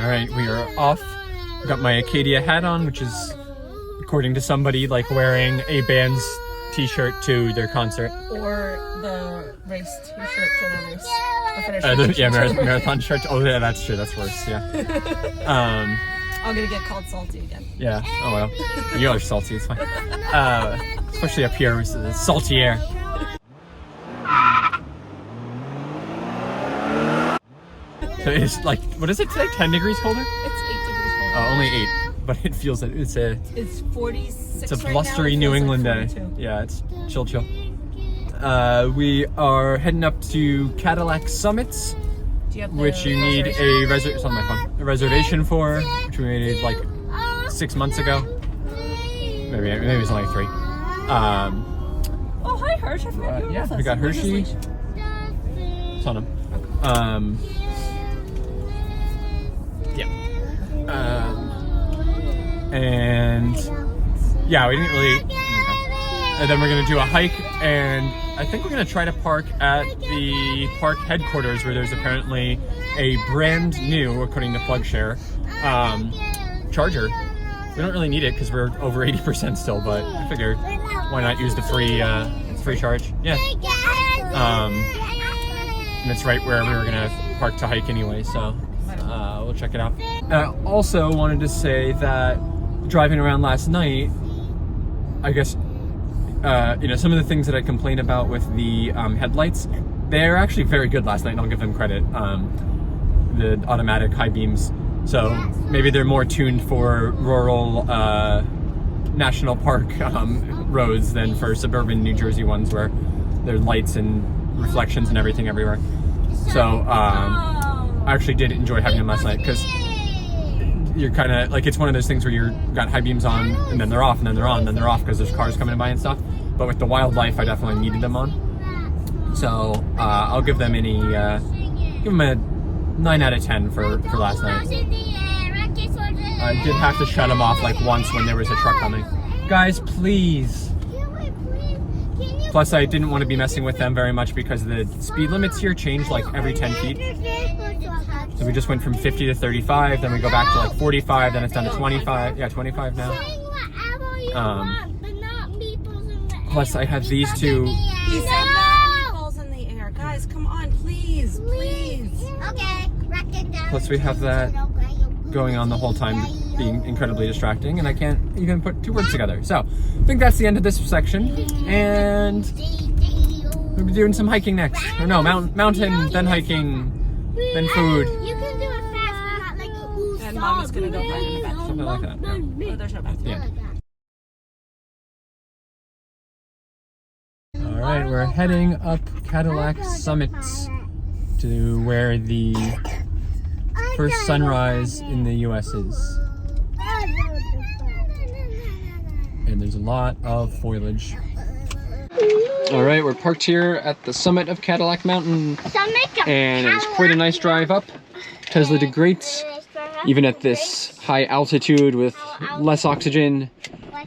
Alright, we are off. Got my Acadia hat on, which is, according to somebody, like wearing a band's t-shirt to their concert. Or the race t-shirt to the race. The finish marathon shirt. Oh yeah, that's true. That's worse, yeah. I'm gonna get called salty again. Yeah, oh well. You are salty, it's fine. Especially up here, it's the salty air. So it's like, what is it today? 10 degrees colder? It's 8 degrees colder. Oh, only 8. But it feels that it's 46 it's a right blustery now. New England like day. Yeah, it's chill. We are heading up to Cadillac Summits, which you need a reservation for, which we made like 6 months ago. Maybe it's only 3. Oh, hi Hershey. Yeah, we got Hershey. It's on him. And yeah, we didn't really. And then we're gonna do a hike, and I think we're gonna try to park at the park headquarters, where there's apparently a brand new, according to Flagship, charger. We don't really need it because we're over 80% still, but I figured why not use the free charge? Yeah. And it's right where we were gonna park to hike anyway, so we'll check it out. Also wanted to say that driving around last night, I guess, some of the things that I complained about with the headlights, they're actually very good last night, and I'll give them credit. The automatic high beams. So maybe they're more tuned for rural national park roads than for suburban New Jersey ones, where there's lights and reflections and everything everywhere. So I actually did enjoy having them last night, because you're kind of like, it's one of those things where you've got high beams on and then they're off and then they're on and then they're off because there's cars coming by and stuff. But with the wildlife, I definitely needed them on. So I'll give them a 9 out of 10 for last night. I did have to shut them off like once when there was a truck coming. Guys, please. Plus, I didn't want to be messing with them very much because the speed limits here change like every 10 feet. So we just went from 50 to 35, then we go back to like 45, then it's down to 25. Yeah, 25 now. Plus, I have these two. He said no meatballs in the air. Guys, come on, please. Okay. Plus, we have that going on the whole time, being incredibly distracting, and I can't even put 2 words together. So, I think that's the end of this section, and we'll be doing some hiking next. Or no, mountain, then hiking, then food. You can do it fast, but not like And Mommy's gonna go find in the bathroom. Something like that. Yeah. Oh, there's no bathroom. Yeah. All right, we're heading up Cadillac Summits to where the first sunrise in the U.S. is. And there's a lot of foliage. All right, we're parked here at the summit of Cadillac Mountain, and it's quite a nice drive up. Tesla did great, even at this high altitude with less oxygen.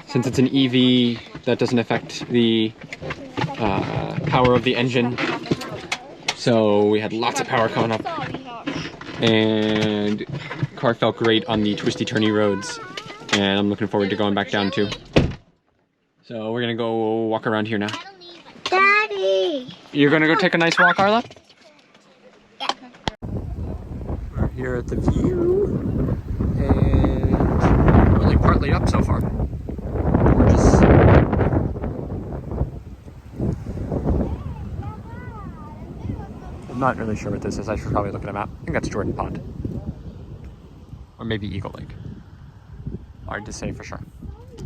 Since it's an EV, that doesn't affect the power of the engine. So we had lots of power coming up, and car felt great on the twisty turny roads, and I'm looking forward to going back down too. So we're gonna go walk around here now. Daddy! You're gonna go take a nice walk, Arla? Yeah. We're here at the view, and really partly up so far. Gorgeous. I'm not really sure what this is. I should probably look at a map. I think that's Jordon Pond. Or maybe Eagle Lake. Hard to say for sure.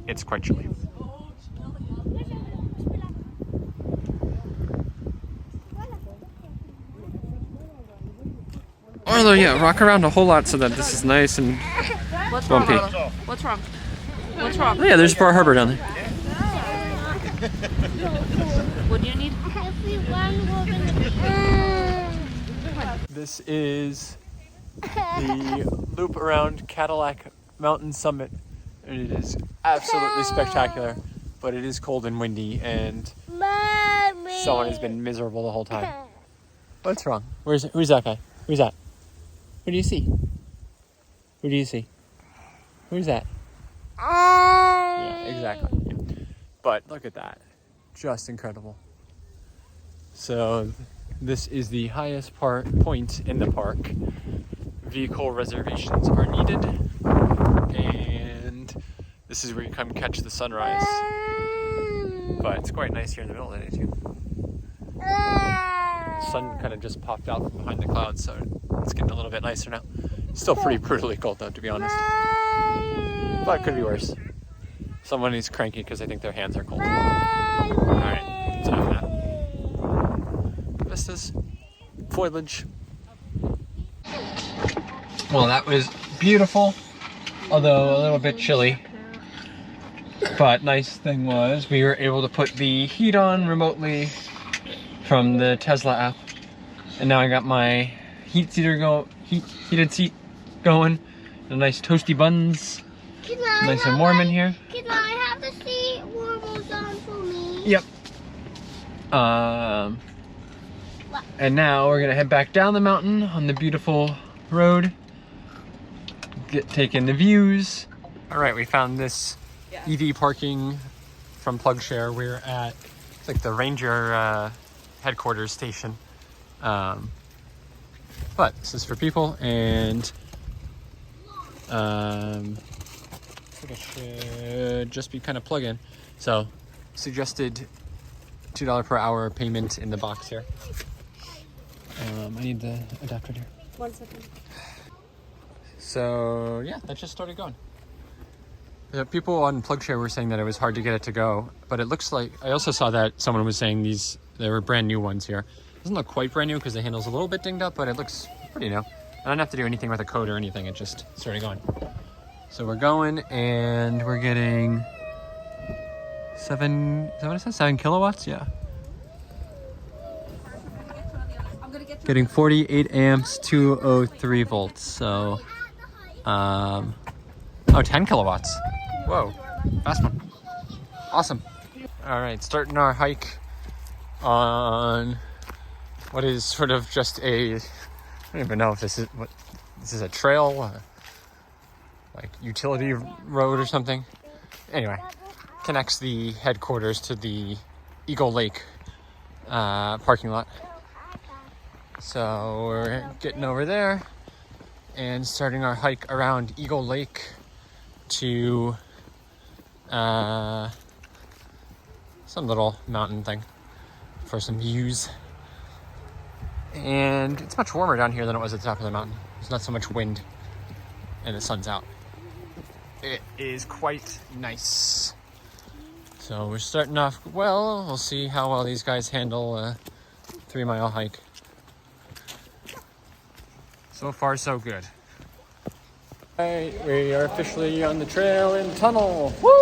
It's quite chilly. Arlo, yeah, rock around a whole lot so that this is nice and bumpy. What's wrong? What's wrong? Oh yeah, there's Bar Harbor down there. What do you need? This is the loop around Cadillac Mountain Summit, and it is absolutely spectacular, but it is cold and windy, and someone has been miserable the whole time. What's wrong? Who's that guy? Who's that? What do you see? Who do you see? Who's that? Yeah, exactly. But look at that. Just incredible. So this is the highest point in the park. Vehicle reservations are needed. And this is where you come catch the sunrise. But it's quite nice here in the middle of the day too. The sun kind of just popped out from behind the clouds, so it's getting a little bit nicer now. Still pretty brutally cold though, to be honest. But it could be worse. Someone is cranky because I think their hands are cold. Alright, that's enough of that. Vistas, foliage. Well, that was beautiful, although a little bit chilly. But nice thing was we were able to put the heat on remotely from the Tesla app. And now I got my heated seat going. The nice toasty buns. Nice and warm in here. Can I have the seat warmers on for me? Yep. And now we're gonna head back down the mountain on the beautiful road. Take in the views. All right, we found this EV parking from PlugShare. We're at, it's like the Ranger headquarters station. But this is for people, and I think it should just be kind of plug-in. So suggested $2 per hour payment in the box here. I need the adapter here. 1 second. So yeah, that just started going. The people on PlugShare were saying that it was hard to get it to go, but it looks like, I also saw that someone was saying there were brand new ones here. It doesn't look quite brand new because the handle's a little bit dinged up, but it looks pretty new. I don't have to do anything with a code or anything, it just started going. So we're going, and we're getting 7 kilowatts? Yeah. Getting 48 amps, 203 volts. So, 10 kilowatts. Whoa, fast one. Awesome. All right, starting our hike on what is sort of just I don't even know if this is a trail, like utility road or something. Anyway, connects the headquarters to the Eagle Lake parking lot. So we're getting over there and starting our hike around Eagle Lake to some little mountain thing for some views. And it's much warmer down here than it was at the top of the mountain. There's not so much wind and the sun's out. It is quite nice. So we're starting off well. We'll see how well these guys handle a 3-mile hike. So far, so good. All right, we are officially on the trail and tunnel. Woo!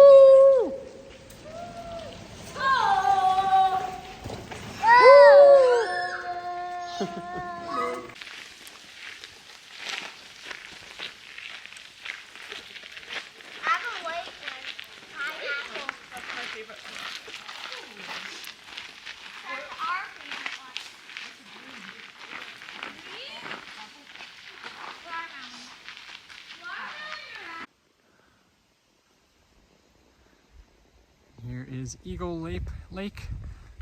Here is Eagle Lake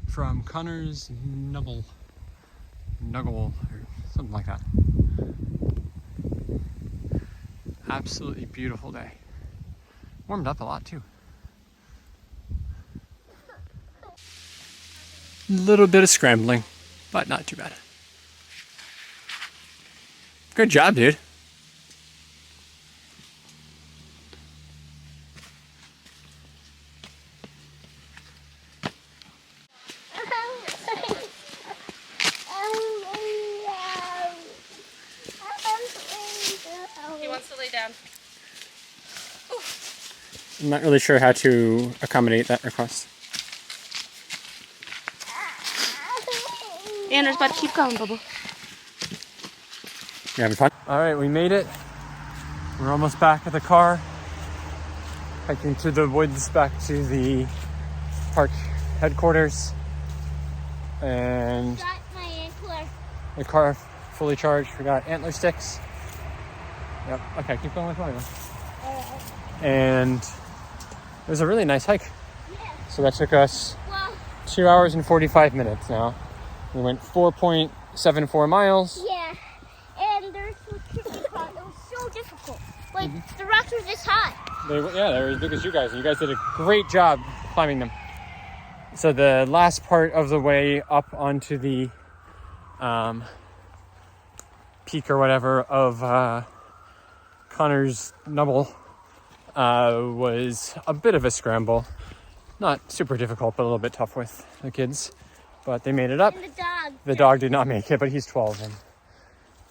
from Connor's Nubble, or something like that. Absolutely beautiful day. Warmed up a lot too. Little bit of scrambling, but not too bad. Good job, dude. He wants to lay down. I'm not really sure how to accommodate that request. Anders, but keep going, Bubba. You having fun? All right, we made it. We're almost back at the car. Hiking to the woods back to the park headquarters. And Got my ankler. the car fully charged. We got antler sticks. Yep. Okay, keep going with mine. And it was a really nice hike. Yeah. So that took us Well, 2 hours and 45 minutes now. We went 4.74 miles. yeah. And there's some tricky part. It was so difficult. Like, the rocks were this high. They were as big as you guys. And you guys did a great job climbing them. So the last part of the way up onto the peak or whatever of Connor's Nubble was a bit of a scramble. Not super difficult, but a little bit tough with the kids. But they made it up. And the dog. The dog did not make it, but he's 12 and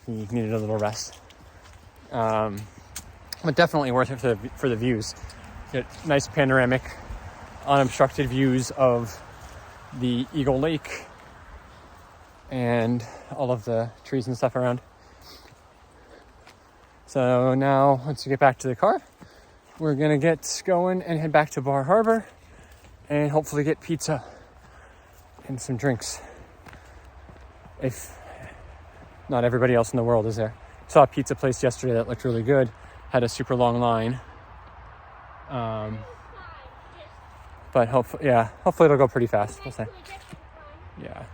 he needed a little rest. But definitely worth it for the views. Get nice panoramic, unobstructed views of the Eagle Lake and all of the trees and stuff around. So now, once we get back to the car, we're gonna get going and head back to Bar Harbor and hopefully get pizza and some drinks. If not everybody else in the world is there. Saw a pizza place yesterday that looked really good. Had a super long line. But hopefully it'll go pretty fast. We'll see. Yeah.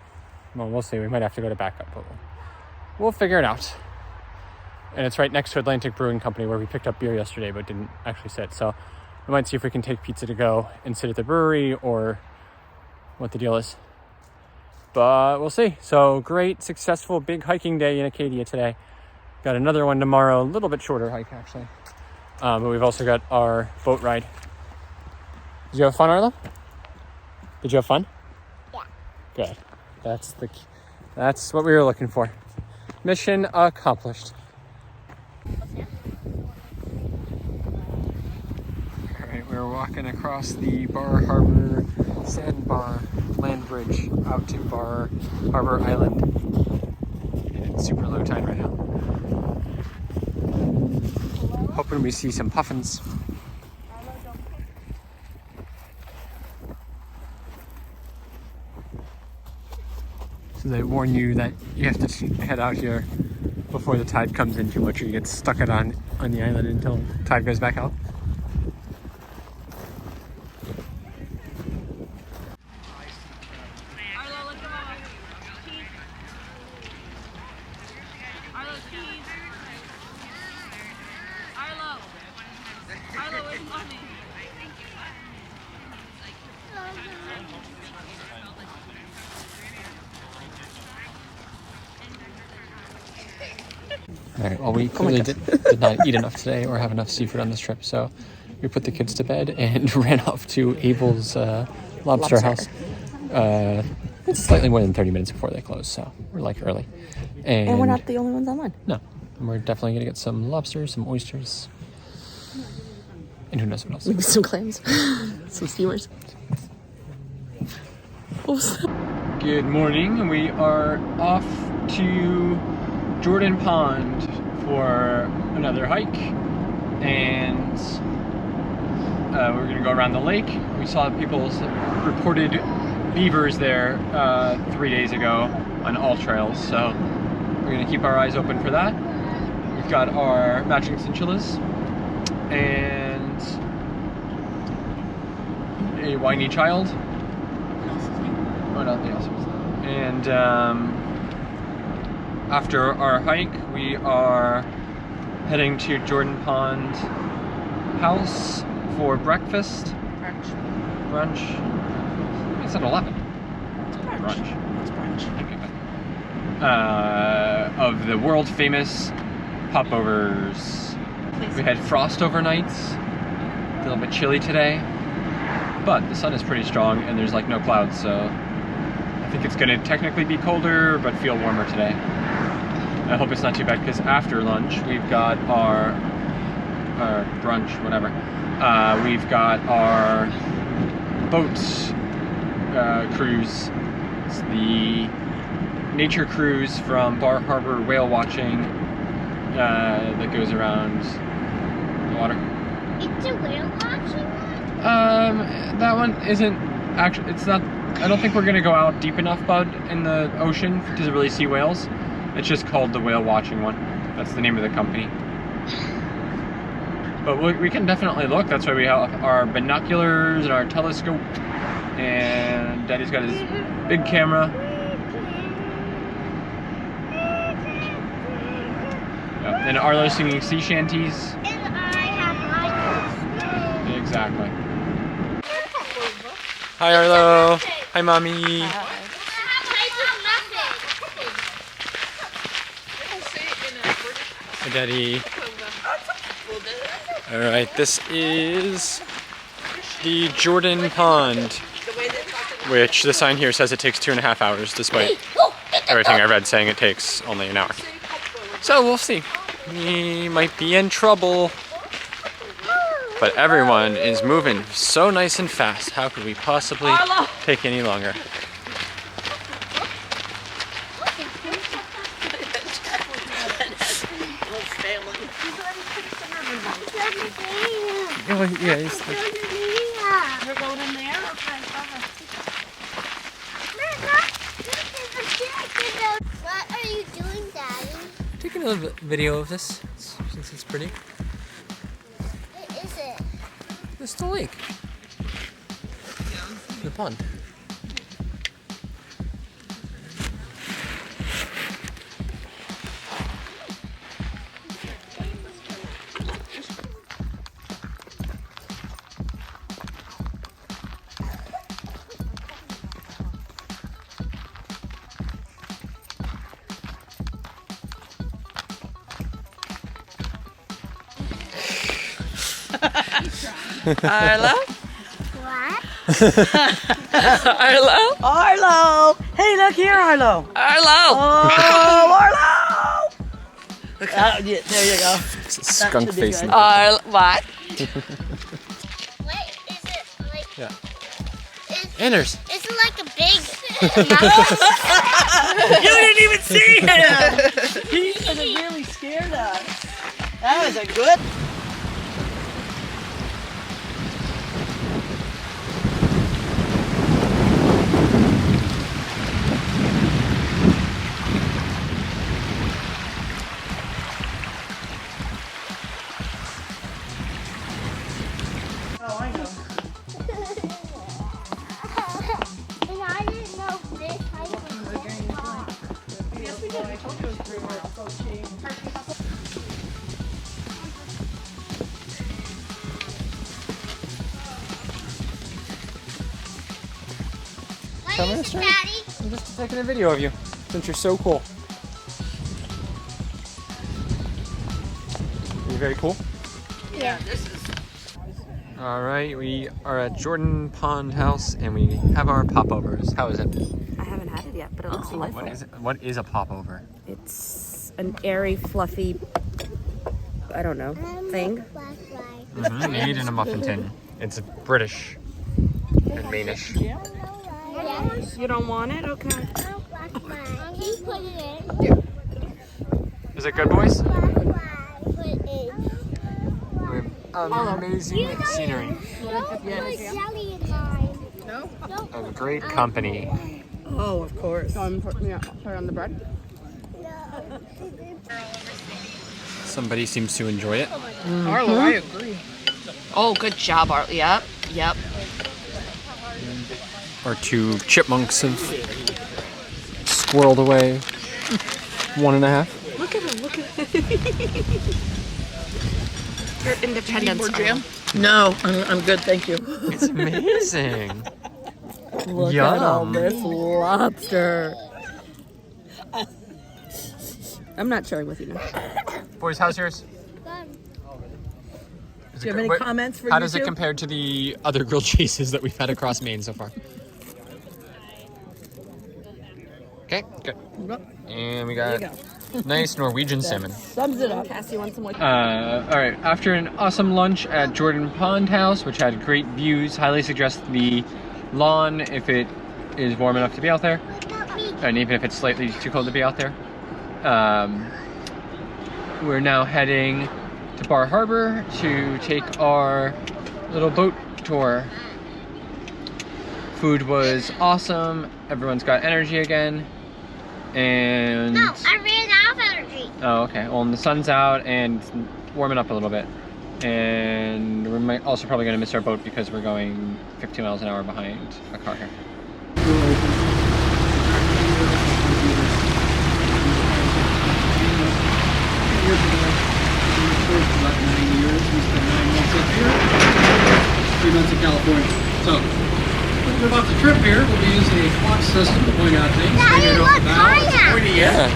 Well, we'll see. We might have to go to backup, but we'll figure it out. And it's right next to Atlantic Brewing Company where we picked up beer yesterday but didn't actually sit. So we might see if we can take pizza to go and sit at the brewery or what the deal is. But we'll see. So great, successful, big hiking day in Acadia today. Got another one tomorrow, a little bit shorter hike actually. But we've also got our boat ride. Did you have fun, Arlo? Did you have fun? Yeah. Good. That's what we were looking for. Mission accomplished. Alright, we're walking across the Bar Harbor sandbar land bridge out to Bar Harbor Island. And it's super low tide right now. Hoping we see some puffins. So they warn you that you have to head out here before the tide comes in too much or you get stuck on the island until the tide goes back out. Alright, well we clearly did not eat enough today or have enough seafood on this trip, so we put the kids to bed and ran off to Abel's lobster house. It's slightly more than 30 minutes before they close, so we're like early. And we're not the only ones online. No, and we're definitely going to get some lobsters, some oysters, and who knows what else. Maybe some clams, some steamers. Good morning, we are off to Jordon Pond for another hike, and we're going to go around the lake. We saw people's reported beavers there 3 days ago on all trails, so we're going to keep our eyes open for that. We've got our matching chinchillas and a whiny child. And after our hike, we are heading to Jordon Pond House for breakfast. Brunch. It's at 11. It's brunch. It's brunch. Okay. Of the world famous Popovers. We had frost overnight. A little bit chilly today, but the sun is pretty strong and there's like no clouds, so I think it's gonna technically be colder but feel warmer today. I hope it's not too bad because after lunch we've got our brunch, whatever. We've got our boat cruise. It's the nature cruise from Bar Harbor whale watching that goes around the water. It's a whale watching one? That one isn't actually, it's not, I don't think we're gonna go out deep enough, bud, in the ocean to really see whales. It's just called the whale watching one. That's the name of the company. But we can definitely look. That's why we have our binoculars and our telescope. And Daddy's got his big camera. Yeah. And Arlo's singing sea shanties. And I have my Exactly. Hi Arlo. Hi Mommy. Hi Daddy. Alright, this is the Jordon Pond, which the sign here says it takes 2.5 hours, despite everything I read saying it takes only an hour. So we'll see. We might be in trouble. But everyone is moving so nice and fast. How could we possibly take any longer? Oh, yeah, You're going in there? Okay, What are you doing, Daddy? taking a video of this since it's pretty. What is it? It's the lake. The pond. Arlo? What? Arlo? Arlo! Hey, look here, Arlo! Arlo! Oh, Arlo! Yeah, there you go. Skunk should be face. good. Arlo? What? What is it like? Yeah. Is Anders. it like a big mouse? You didn't even see him! He could have really scared us. That was a good... Oh, I know. And I didn't know this hike was so far. Yes, we did. I told you it was 3 miles. Go cheap. Tell me What the is it, story. Daddy? I'm just taking a video of you since you're so cool. You're very cool. Yeah. All right, we are at Jordon Pond House and we have our popovers. How is it? I haven't had it yet, but it looks delightful. What is it? What is a popover? It's an airy, fluffy, I don't know, thing. Made in a muffin tin. It's British and Maine-ish. You don't want it? Okay. Can you put it in? Is it good, boys? Put it in. Amazing scenery Don't put jelly in mine. No? and great company. Oh, of course. Put it on the bread. Somebody seems to enjoy it. Arlo, I agree. Oh, good job, Arlo. Yep. Our 2 chipmunks have squirreled away. 1.5. Look at him, look at him. Your independence. More jam? No, I'm good, thank you. It's amazing. Look Yum. at all this lobster. I'm not sharing with you now. Boys, how's yours? Do you have any comments for How you does it two? compare to the other grilled cheeses that we've had across Maine so far? Okay, good. And we got nice Norwegian salmon. Sums it up. Cassie wants some more. All right, after an awesome lunch at Jordon Pond House, which had great views, highly suggest the lawn if it is warm enough to be out there, and even if it's slightly too cold to be out there. We're now heading to Bar Harbor to take our little boat tour. Food was awesome. Everyone's got energy again. And No, I ran out of energy. oh, okay. Well, and the sun's out and it's warming up a little bit. And we might also probably gonna miss our boat because we're going 50 miles an hour behind a car here. About 9 years. We spent 9 months up here, 3 months in California. So, about the trip here, we'll be using a clock system to point out things. Daddy, Straight off look, the bow, kayak.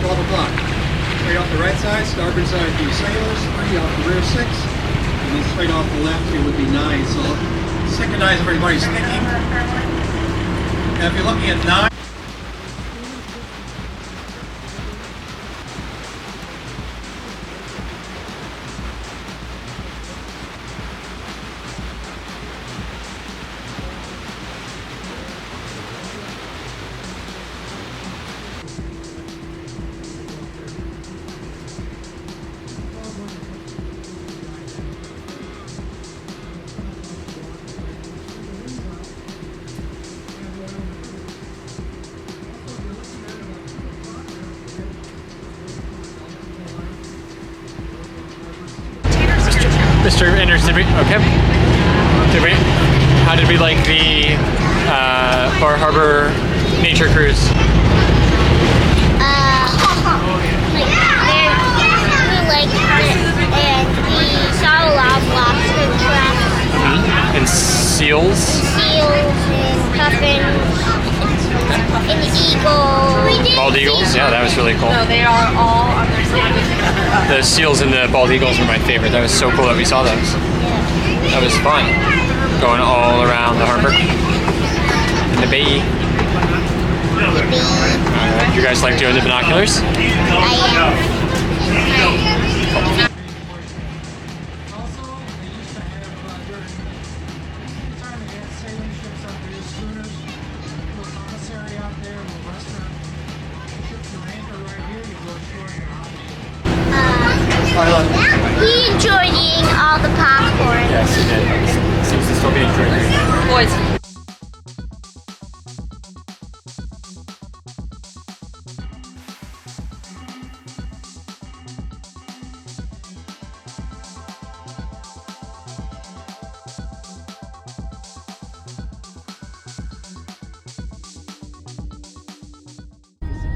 12 o'clock. Straight off the right side, starboard side would be sailors, 3 off the rear 6, and then straight off the left here would be 9. So, synchronize everybody's thinking. Now, if you're looking at 9, Mr. Anders, did we, okay. How did we like the Bar Harbor nature cruise? We liked it, and we saw a lot of lobster traps, And seals? seals, and puffins, and eagles. Bald eagles? Yeah, that was really cool. No, they are all on their same. The seals and the bald eagles were my favorite. That was so cool that we saw those. That was fun. Going all around the harbor. In the bay. Alright, you guys like doing the binoculars? He enjoyed eating all the popcorn. Yes, he did. Seems to still be enjoying it. Boys.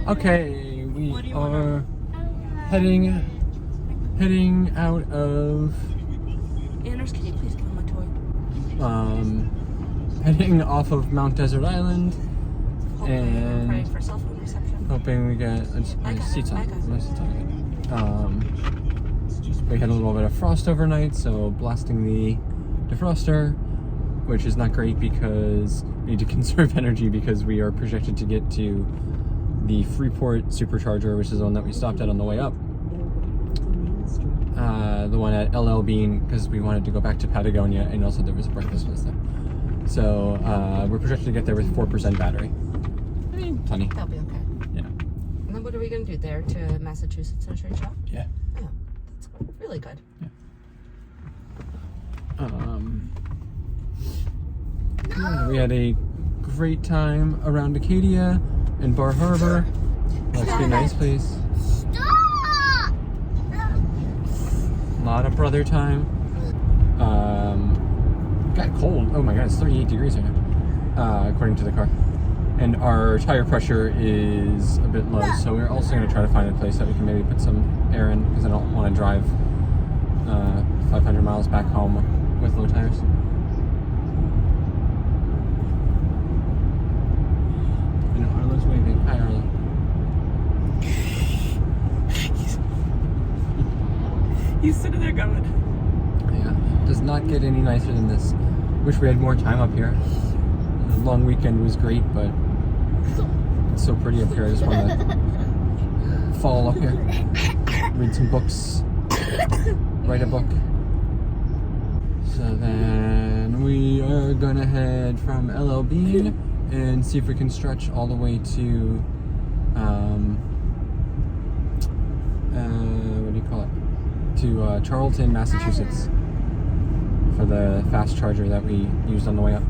Okay, we are heading out of Anders, can you please give him a toy? heading off of Mount Desert Island and Praying for cell phone reception. hoping we get my seats on. My seats on again. We had a little bit of frost overnight, so blasting the defroster, which is not great because we need to conserve energy because we are projected to get to the Freeport Supercharger, which is the one that we stopped at on the way up. The one at LL Bean, because we wanted to go back to Patagonia, and also there was a breakfast place there. So we're projected to get there with 4% battery. I mean, plenty. That'll be okay. Yeah. And then what are we going to do there to Massachusetts and straight shot? Yeah. Oh, that's really good. Yeah, we had a great time around Acadia and Bar Harbor. Must be a nice place. Stop! A lot of brother time. Got cold. Oh my god, it's 38 degrees right now, according to the car. And our tire pressure is a bit low, so we're also going to try to find a place that we can maybe put some air in, because I don't want to drive 500 miles back home with low tires. And Arlo's waving. Hi, Arlo. He's sitting there going. Yeah, does not get any nicer than this. Wish we had more time up here. The long weekend was great, but it's so pretty up here. I just want to fall up here, read some books, write a book. So then we are gonna head from LL Bean and see if we can stretch all the way to what do you call it? To Charlton, Massachusetts, for the fast charger that we used on the way up.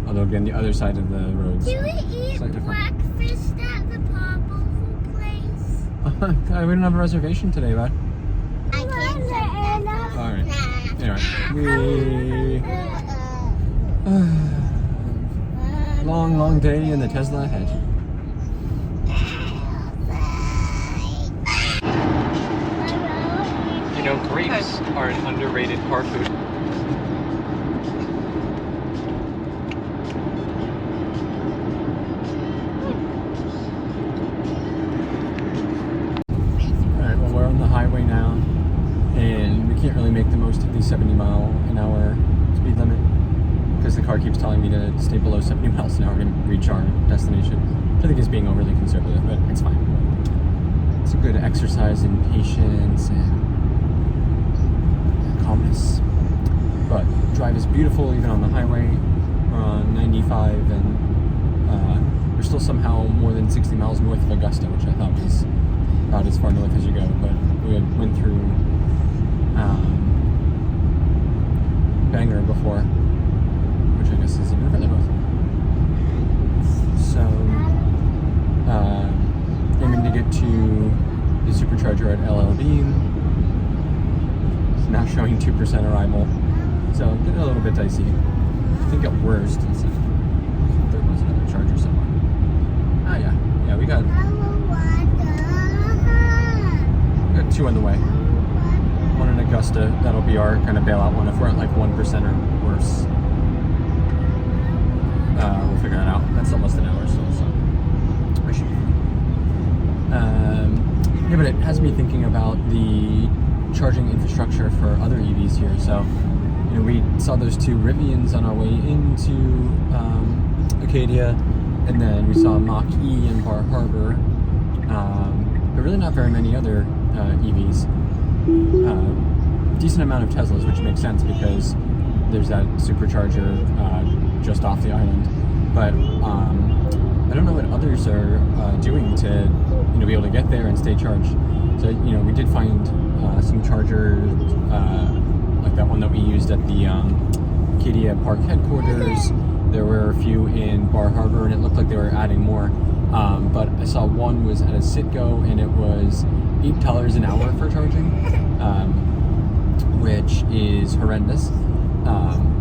Although again, the other side of the road. Do we eat breakfast at the Popover place? We don't have a reservation today, bud. I can't Long day in the Tesla ahead. You know, grapes are an underrated car food. Alright, well, we're on the highway now, and we can't really make the most of the 70-mile-an-hour speed limit because the car keeps telling me to stay below 70 miles an hour to reach our destination. I think it's being overly conservative, but it's fine. It's a good exercise in patience and calmness. But drive is beautiful even on the highway. We're on 95 and we're still somehow more than 60 miles north of Augusta, which I thought was about as far north as you go. But we went through Bangor before, which I guess is even further north. So, aiming to get to the Supercharger at LL Bean. It's now showing 2% arrival, so getting a little bit dicey. I think at worst, there was another charger somewhere. Oh yeah, we got 2 on the way. One in Augusta, that'll be our kind of bailout one if we're at like 1% or worse. We'll figure it out. That's almost an hour still, so I should. Yeah, but it has me thinking about the charging infrastructure for other EVs here. So, you know, we saw those 2 Rivians on our way into Acadia, and then we saw Mach-E and Bar Harbor. But really not very many other EVs. Decent amount of Teslas, which makes sense because there's that Supercharger just off the island. But I don't know what others are doing to, you know, be able to get there and stay charged. So, you know, we did find some chargers like that one that we used at the Acadia Park headquarters. There were a few in Bar Harbor, and it looked like they were adding more. But I saw one was at a Citgo, and it was $8 an hour for charging, which is horrendous,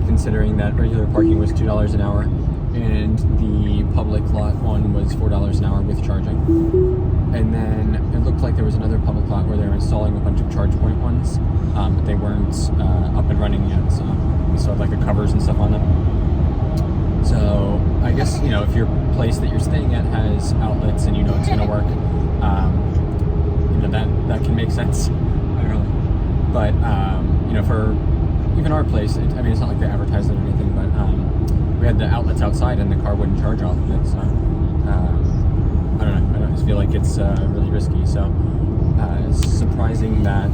considering that regular parking was $2 an hour, and the public lot one was $4 an hour with charging. And then it looked like there was another public lot where they were installing a bunch of charge point ones, but they weren't up and running yet, so we still had like the covers and stuff on them. So I guess, you know, if your place that you're staying at has outlets and you know it's going to work, you know, that can make sense. I don't know. But, you know, for even our place, I mean, it's not like they advertised it or anything, but we had the outlets outside and the car wouldn't charge off of it. So, I don't know. I just feel like it's really risky. So, it's surprising that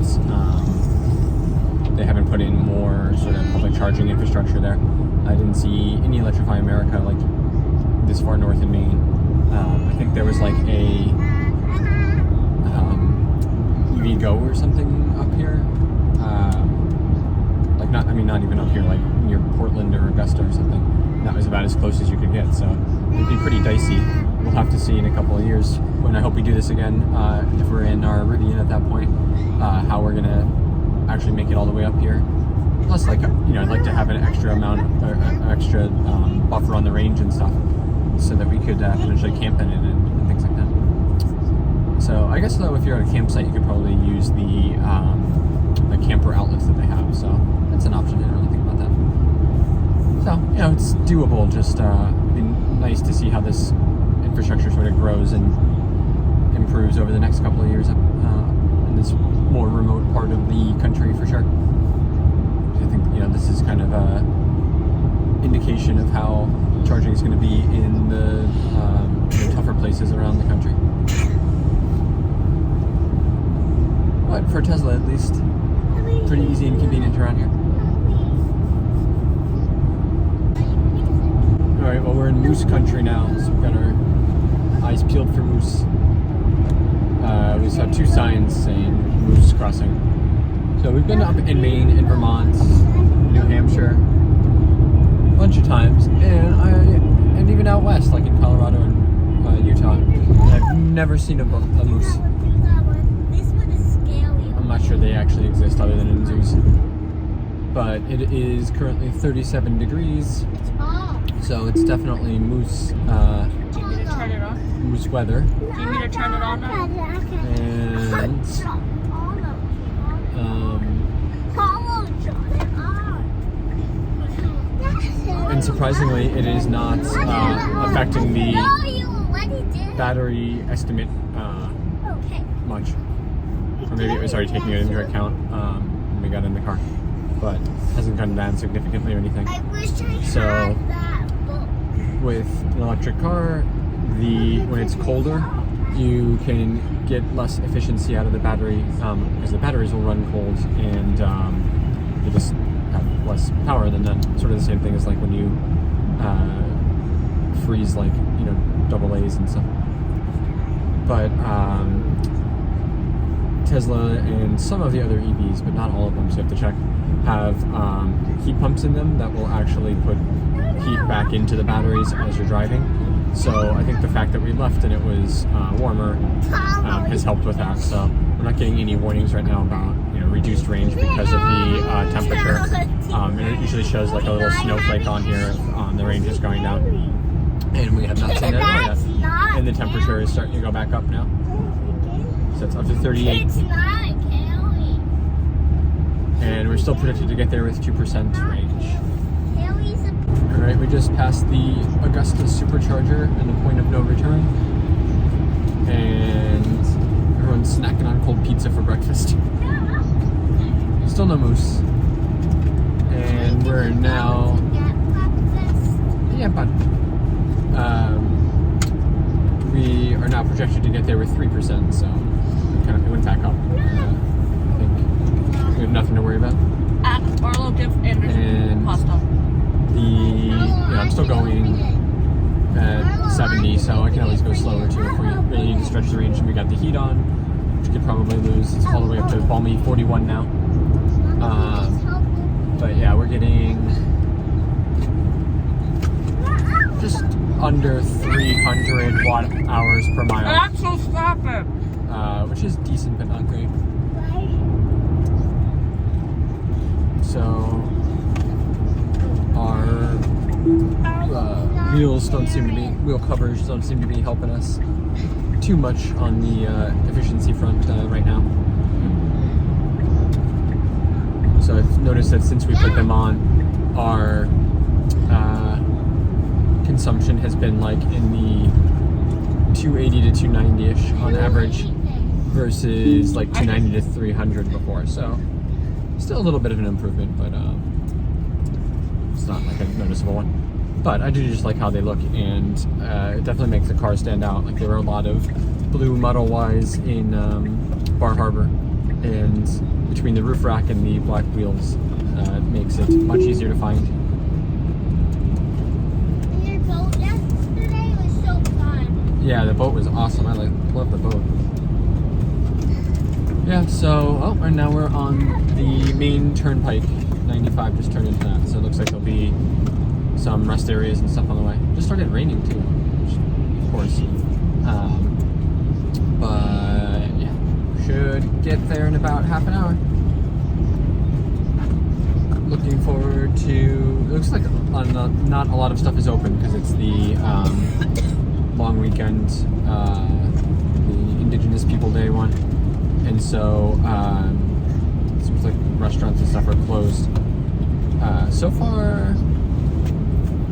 they haven't put in more sort of public charging infrastructure there. I didn't see any Electrify America like this far north in Maine. I think there was like a EV Go or something up here. Like not even up here, like near Portland or Augusta or something. That was about as close as you could get. So it'd be pretty dicey. We'll have to see in a couple of years when I hope we do this again. If we're in our Meriden at that point, how we're gonna actually make it all the way up here. Plus, like, you know, I'd like to have an extra amount, extra buffer on the range and stuff, so that we could potentially camp in it and things like that. So I guess though, if you're at a campsite, you could probably use the camper outlets that they have. So that's an option. I didn't really think about that. So, you know, it's doable. Just be nice to see how this infrastructure sort of grows and improves over the next couple of years in this more remote part of the country for sure. I think, you know, this is kind of a indication of how charging is going to be in the tougher places around the country. But for Tesla, at least, pretty easy and convenient around here. All right, well, we're in moose country now, so we've got our eyes peeled for moose. We saw 2 signs saying moose crossing. So we've been up in Maine, in Vermont, New Hampshire, a bunch of times, and even out west, like in Colorado and Utah. I've never seen a moose. I'm not sure they actually exist other than in zoos. but it is currently 37 degrees, so it's definitely moose Do you need me to turn it on? moose weather. Do you need me to turn it on now? And surprisingly, it is not affecting the battery estimate much. Or maybe it was already taking it into account when we got in the car, but hasn't come down significantly or anything. So with an electric car, when it's colder, you can get less efficiency out of the battery because the batteries will run cold, and you just have less power. Than that, sort of the same thing as like when you freeze, like, you know, AA's and stuff. But Tesla and some of the other EVs, but not all of them, so you have to check, have heat pumps in them that will actually put heat back into the batteries as you're driving. So I think the fact that we left and it was warmer has helped with that. So we're not getting any warnings right now about, you know, reduced range because of the temperature. And it usually shows like a little snowflake on here if the range is going down. And we have not seen that at all yet. And the temperature is starting to go back up now. So it's up to 38. It's not, Kelly. And we're still predicted to get there with 2% range. Kelly's a... Alright, we just passed the Augusta Supercharger and the point of no return. And everyone's snacking on cold pizza for breakfast. Still no moose. And we're now... Yeah, but... we are now projected to get there with 3%, so it went back up. I think we have nothing to worry about. At Arlo Gift And Pasta. I'm still going at 70, so I can always go slower too if we really need to stretch the range. And we got the heat on, which could probably lose. It's all the way up to balmy 41 now. But yeah, we're getting just under 300 watt hours per mile. Axel, stop it! Which is decent but not great. So our wheel covers don't seem to be helping us too much on the efficiency front right now. So I've noticed that since we put them on, our consumption has been like in the 280 to 290-ish on average versus like 290 to 300 before. So still a little bit of an improvement, but it's not like a noticeable one. But I do just like how they look, and it definitely makes the car stand out. Like there were a lot of blue Model Ys in Bar Harbor, and between the roof rack and the black wheels, it makes it much easier to find. Your boat yesterday was so fun. Yeah, the boat was awesome. I love the boat. Yeah, so, and now we're on the Maine Turnpike. 95 just turned into that, so it looks like there'll be some rest areas and stuff on the way. It just started raining too, which, of course. But yeah, should get there in about half an hour. Looking forward to, it looks like not a lot of stuff is open because it's the long weekend, the Indigenous People Day one. And so it seems like restaurants and stuff are closed. So far,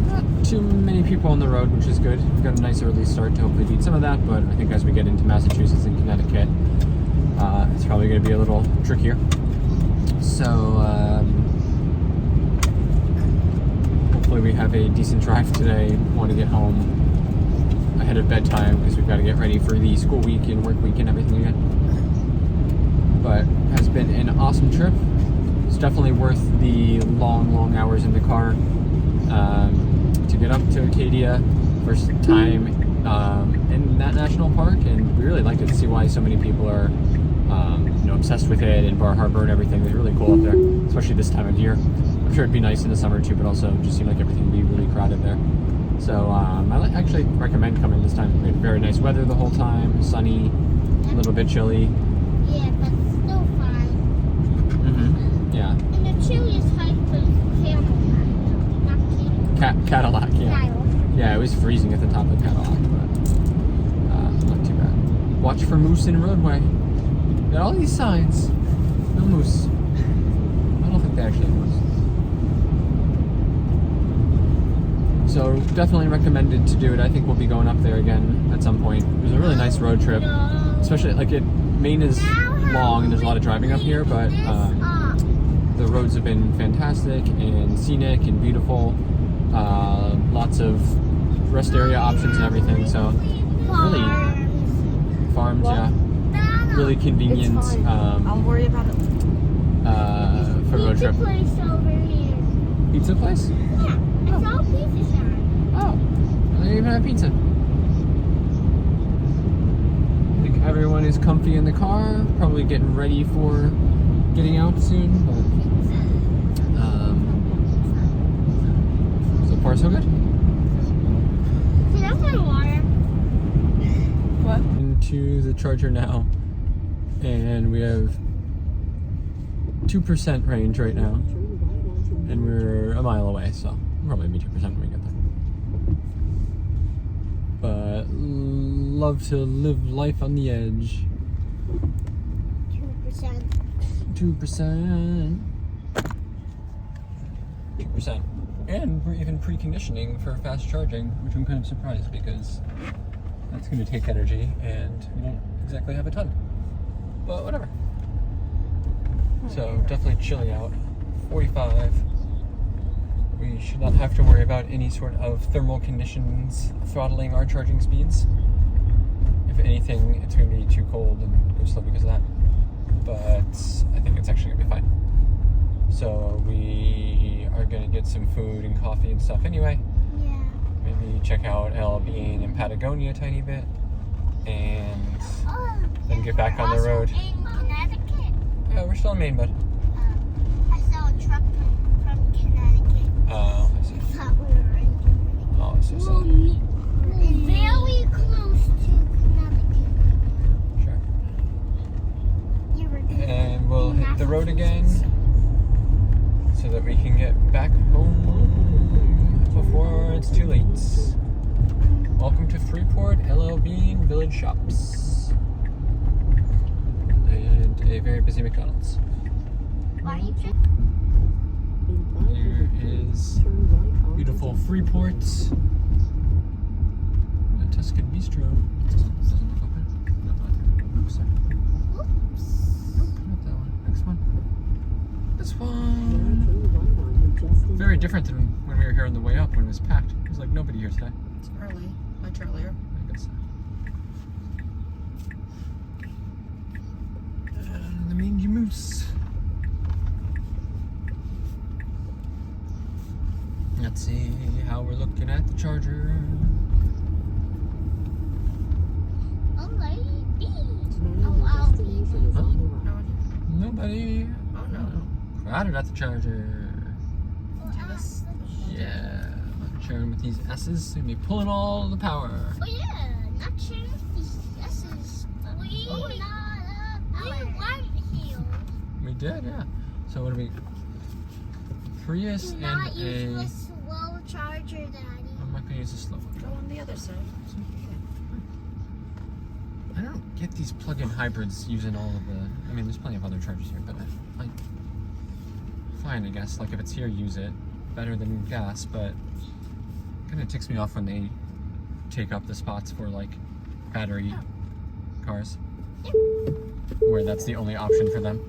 not too many people on the road, which is good. We've got a nice early start to hopefully beat some of that, but I think as we get into Massachusetts and Connecticut, it's probably going to be a little trickier. So hopefully we have a decent drive today. Want to get home ahead of bedtime because we've got to get ready for the school week and work week and everything again. But has been an awesome trip. It's definitely worth the long hours in the car to get up to Acadia. First time in that national park, and we really like it to see why so many people are obsessed with it, and Bar Harbor and everything. It's really cool up there, especially this time of year. I'm sure it'd be nice in the summer too, but also it just seemed like everything would be really crowded there. So I actually recommend coming this time. We had very nice weather the whole time, sunny, a little bit chilly. Yeah, but still fun. Yeah. And the chilliest hike Cadillac, yeah. Yeah, it was freezing at the top of the Cadillac, but not too bad. Watch for moose in roadway. Got all these signs. No moose. I don't think they actually have moose. So definitely recommended to do it. I think we'll be going up there again at some point. It was a really nice road trip, especially like Maine is long and there's a lot of driving up here, but the roads have been fantastic and scenic and beautiful. Lots of rest area options and everything. So really, farms, yeah, really convenient. I'll worry about it. For road trip. Pizza place over here. Pizza place? Yeah, I saw a pizza sign. Oh, they even have pizza. I think everyone is comfy in the car, probably getting ready for getting out soon. But so far so good. See, that's my water. What? Into the charger now, and we have 2% range right now, and we're a mile away, so we'll probably be 2% when we get there. But love to live life on the edge. 2%. 2%. 2%. And we're even preconditioning for fast charging, which I'm kind of surprised because that's going to take energy and we don't exactly have a ton. But whatever. So definitely chilly out. 45. We should not have to worry about any sort of thermal conditions throttling our charging speeds. If anything, it's going to be too cold and go slow because of that. But I think it's actually going to be fine. So we are going to get some food and coffee and stuff anyway. Yeah. Maybe check out LL Bean in Patagonia a tiny bit. And then get back on the road. In Connecticut. Yeah, we're still in Maine, bud. I saw a truck from Connecticut. Oh, I see. I thought we were in Connecticut. Oh, so sad. Very close to Connecticut right Sure. now. You were good. And we'll hit the road again so that we can get back home before it's too late. Welcome to Freeport, LL Bean Village Shops. And a very busy McDonald's. Why are you Here is beautiful Freeport. The Tuscan Bistro. Doesn't look open. No, oops, sorry. Nope, not that one. Next one. This one. Very different than when we were here on the way up when it was packed. There's like nobody here today. It's early. Much earlier. I guess so. And the mangy moose. Let's see how we're looking at the charger. Huh? Nobody. Oh no. Crowded at the charger. Do this. Yeah. Sharing with these S's. Gonna be pulling all the power. Oh yeah, not sharing these S's. We went here. We did, yeah. So what do we? Prius Do and not use a. the slow charger, Daddy. I'm not gonna use a slow one. Go on the other side. I don't get these plug-in hybrids using all of the. I mean, there's plenty of other chargers here, but I fine, I guess. Like if it's here, use it. Better than gas, but kind of ticks me off when they take up the spots for like battery cars, where that's the only option for them.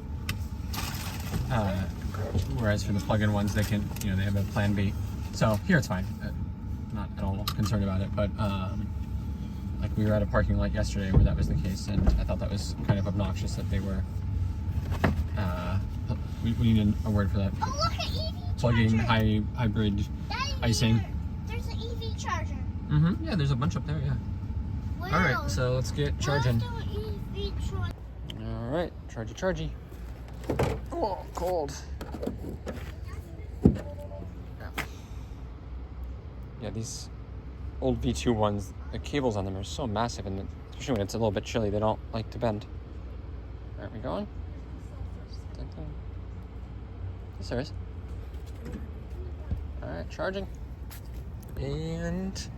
Whereas for the plug-in ones, they can, they have a plan B. So here it's fine. Not at all concerned about it, but like we were at a parking lot yesterday where that was the case, and I thought that was kind of obnoxious that they were. We need a word for that. Oh, look at EV Plug-in charger. hybrid Daddy, icing. There's an EV charger. Mm-hmm. Yeah, there's a bunch up there. Yeah. Wow. All right, so let's get charging. Where's the EV charger? All right, chargy. Oh, cold. Yeah, these old V2 ones, the cables on them are so massive, and especially when it's a little bit chilly, they don't like to bend. Aren't we going? Dun, dun. Yes, there is. All right, charging. And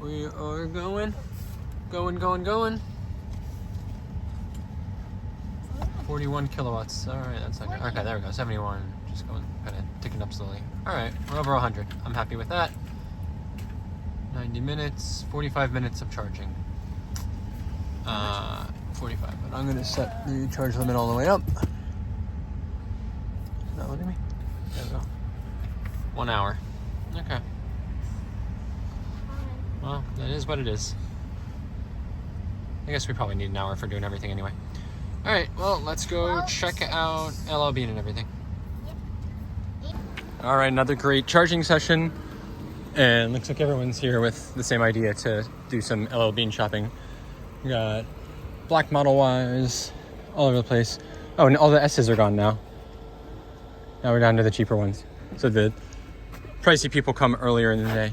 we are going. 41 kilowatts. All right, that's not good. Okay, there we go. 71. Just going, kind of ticking up slowly. All right, we're over 100. I'm happy with that. 90 minutes, 45 minutes of charging. 45, but I'm gonna set the charge limit all the way up. Not letting me? There we go. 1 hour. Okay. Well, that is what it is. I guess we probably need an hour for doing everything anyway. Alright, well, let's go check out LL Bean and everything. Alright, another great charging session. And looks like everyone's here with the same idea to do some LL Bean shopping. We got black Model Ys all over the place. Oh, and all the S's are gone now. Now we're down to the cheaper ones. So the pricey people come earlier in the day.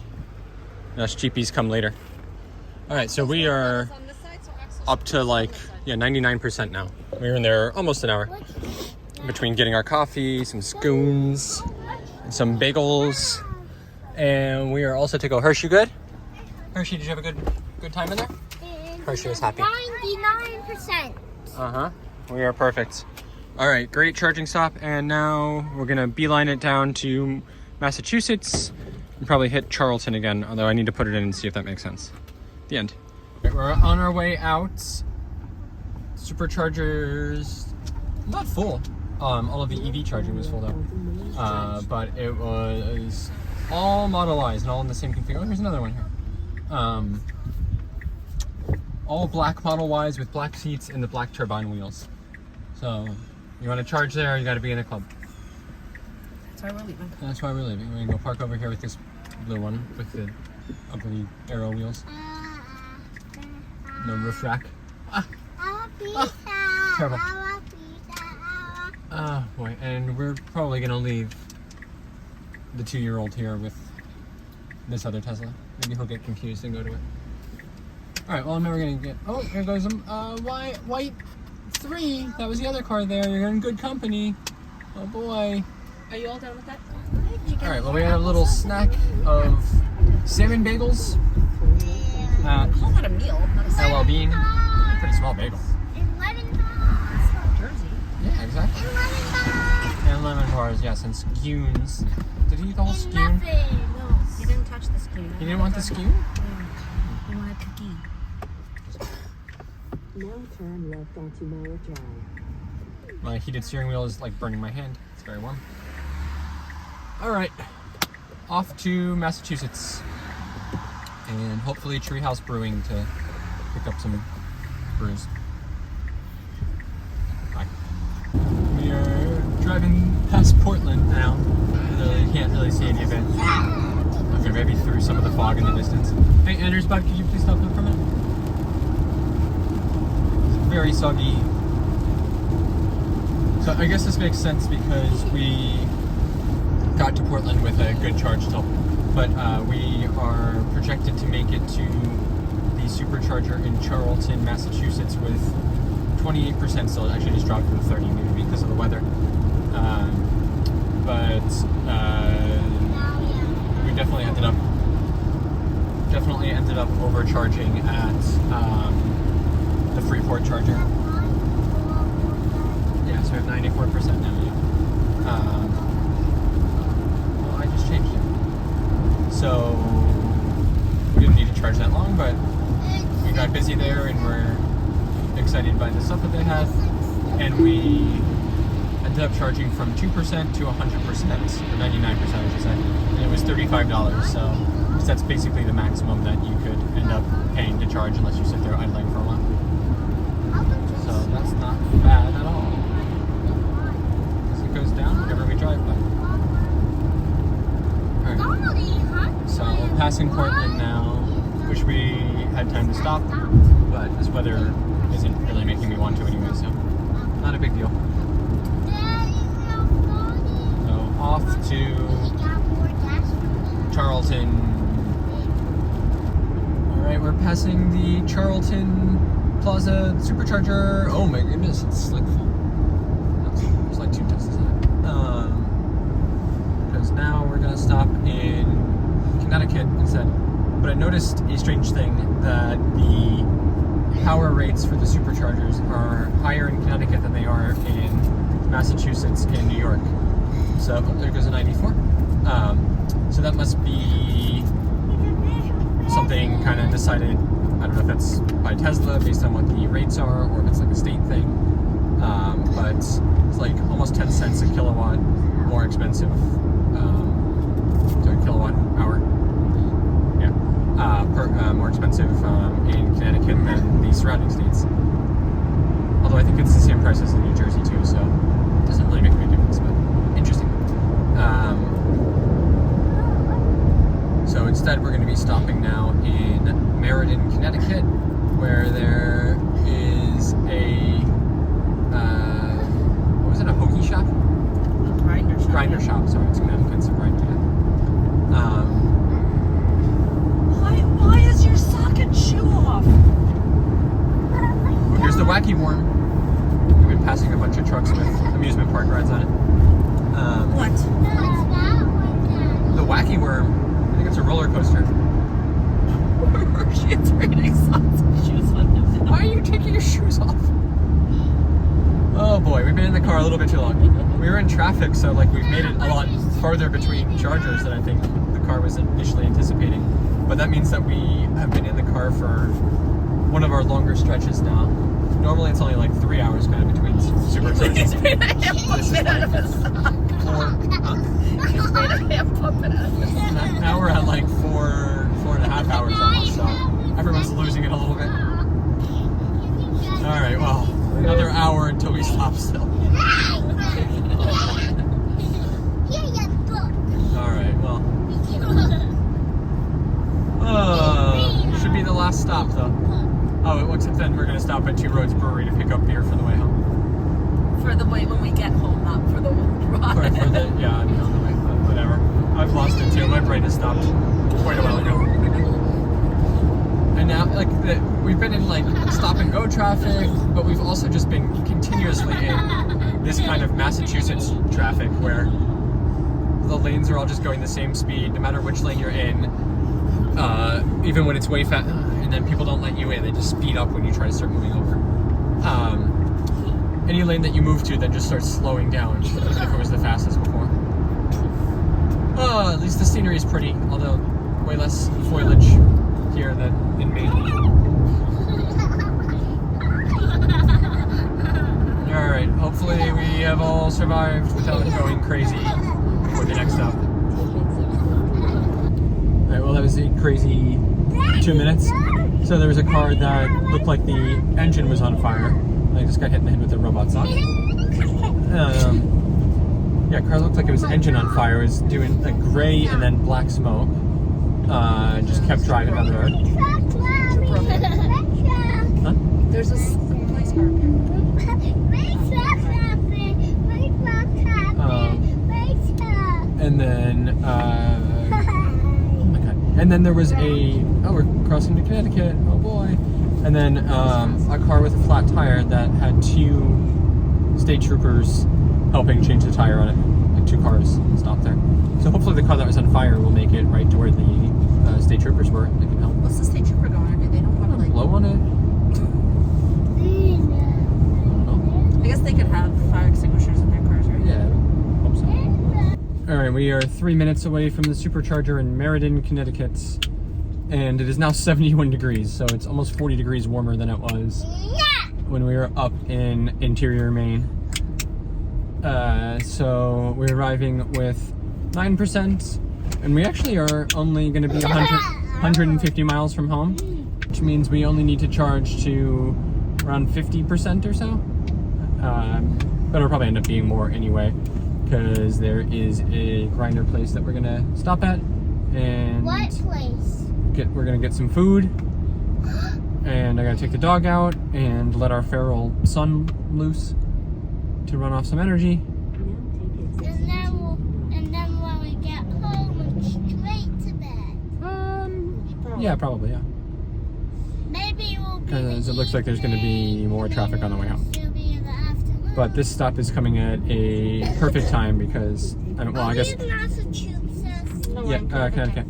And us cheapies come later. Alright, so we are up to like, 99% now. We were in there almost an hour. Between getting our coffee, some scones, and some bagels. And we are also to go. Hershey, good? Hershey, did you have a good time in there? Hershey was happy. 99%. Uh-huh. We are perfect. All right, great charging stop. And now we're going to beeline it down to Massachusetts and probably hit Charlton again, although I need to put it in and see if that makes sense. The end. Right, we're on our way out. Superchargers, not full. All of the EV charging was full though. But it was all Model Ys and all in the same config. Oh, here's another one here. All black Model Ys with black seats and the black turbine wheels. So, you want to charge there, you got to be in a club. That's why we're leaving. That's why we're leaving. We're going to go park over here with this blue one with the ugly arrow wheels. No roof rack. Terrible. Oh boy, and we're probably going to leave the 2-year-old here with this other Tesla. Maybe he'll get confused and go to it. Alright, well, I'm never gonna get. Oh, here goes white 3. That was the other car there. You're in good company. Oh boy. Are you all done with that? Alright, well, we had a little snack of salmon bagels at Call that a meal, not a snack. LL Bean. Pretty small bagel. Jersey. Yeah, exactly. And lemon bars, yes, and skews. Did he eat the whole skew? No, he didn't touch the skew. He didn't want the skew? He wanted cookie. Now turn left onto Mara Drive. My heated steering wheel is like burning my hand. It's very warm. Alright. Off to Massachusetts. And hopefully Treehouse Brewing to pick up some brews. Bye. We are driving past Portland now. You can't really see any of it. Okay, maybe through some of the fog in the distance. Hey, Anders, bud, could you please stop for a minute? It's very soggy. So I guess this makes sense because we got to Portland with a good charge tilt. But we are projected to make it to the Supercharger in Charlton, Massachusetts with 28% still. It actually just dropped from 30 maybe because of the weather. But we definitely ended up overcharging at the Freeport charger. Yeah, so we have 94% now. Yeah. Well, I just changed it. So we didn't need to charge that long, but we got busy there and we're excited by the stuff that they had, and we ended up charging from 2% to 100%, or 99% I should say, and it was $35, so that's basically the maximum that you could end up paying to charge unless you sit there idling for a while. So that's not bad at all. As it goes down whenever we drive by. Alright, so passing Portland now. Wish we had time to stop, but this weather isn't really making me want to anyway, so not a big deal. So off to Charlton. Alright, we're passing the Charlton Plaza Supercharger. Oh my goodness, it's like full. There's like 2 Teslas in it. Because now we're gonna stop in Connecticut noticed a strange thing, that the power rates for the superchargers are higher in Connecticut than they are in Massachusetts and New York. So there goes a 94. So that must be something kind of decided, I don't know if that's by Tesla based on what the rates are, or if it's like a state thing. But it's like almost 10 cents a kilowatt more expensive, sorry, kilowatt hour. Yeah, more expensive in Connecticut than the surrounding states. Although I think it's the same price as in New Jersey too, so it doesn't really make a big difference, but interesting. So instead we're going to be stopping now in Meriden, Connecticut, where there is a, what was it, a hoagie shop? Grinder shop. Grinder shop, sorry, it's Connecticut's a grinder. Why is your sock and shoe off? Here's the Wacky Worm. We've been passing a bunch of trucks with amusement park rides on it. What? The Wacky Worm, I think it's a roller coaster. She's wearing socks and shoes on him. Why are you taking your shoes off? Oh boy, we've been in the car a little bit too long. We were in traffic, so like we've made it a lot farther between chargers than I think the car was initially anticipating. But that means that we have been in the car for one of our longer stretches now. Normally it's only like 3 hours kind of between supercharging. He's made a hand puppet out of his sock. He's made a hand puppet out of his sock. Now we're at like 4.5 hours almost, so everyone's losing it a little bit. Alright, well, another hour until we stop still. Alright, well. Should be the last stop though. Oh, except then we're going to stop at Two Roads Brewery to pick up beer for the way home. For the way when we get home, not for the ride. Or for the, yeah, I mean, on the way, but whatever. I've lost it too. My brain has stopped quite a while ago. And now, like, we've been in like stop and go traffic, but we've also just been continuously in this kind of Massachusetts traffic where the lanes are all just going the same speed, no matter which lane you're in. Even when it's way fast, and then people don't let you in, they just speed up when you try to start moving over. Any lane that you move to then just starts slowing down, even if it was the fastest before. At least the scenery is pretty, although way less foliage here than in Maine. Alright, hopefully we have all survived without going crazy for the next stop. Alright, well that was a crazy 2 minutes. So there was a car that looked like the engine was on fire. I just got hit in the head with a robot sock. Yeah, car looked like it was engine on fire. It was doing like gray and then black smoke. Just kept driving down the road. Huh? There's a police car up here. And then, oh my god. And then there was we're crossing to Connecticut, oh boy. And then a car with a flat tire that had 2 state troopers helping change the tire on it. Like 2 cars stopped there. So hopefully the car that was on fire will make it right to where the state troopers were. They can help. What's the state trooper going? They don't want to like Blow on it? I don't know. I guess they could have fire extinguishers in their cars, right? Yeah, hope so. Alright, we are 3 minutes away from the Supercharger in Meriden, Connecticut. And it is now 71 degrees, so it's almost 40 degrees warmer than it was when we were up in interior Maine. So we're arriving with 9%, and we actually are only going to be 150 miles from home, which means we only need to charge to around 50% or so. But it'll probably end up being more anyway, because there is a grinder place that we're going to stop at. And What place? we're gonna get some food, and I gotta take the dog out and let our feral son loose to run off some energy. And then when we get home, it's straight to bed. Yeah, probably, yeah. Maybe we'll be Because it looks like there's gonna be more traffic on the way home. It'll be in the afternoon. But this stop is coming at a perfect time because, well, I guess, Massachusetts. yeah, Connecticut.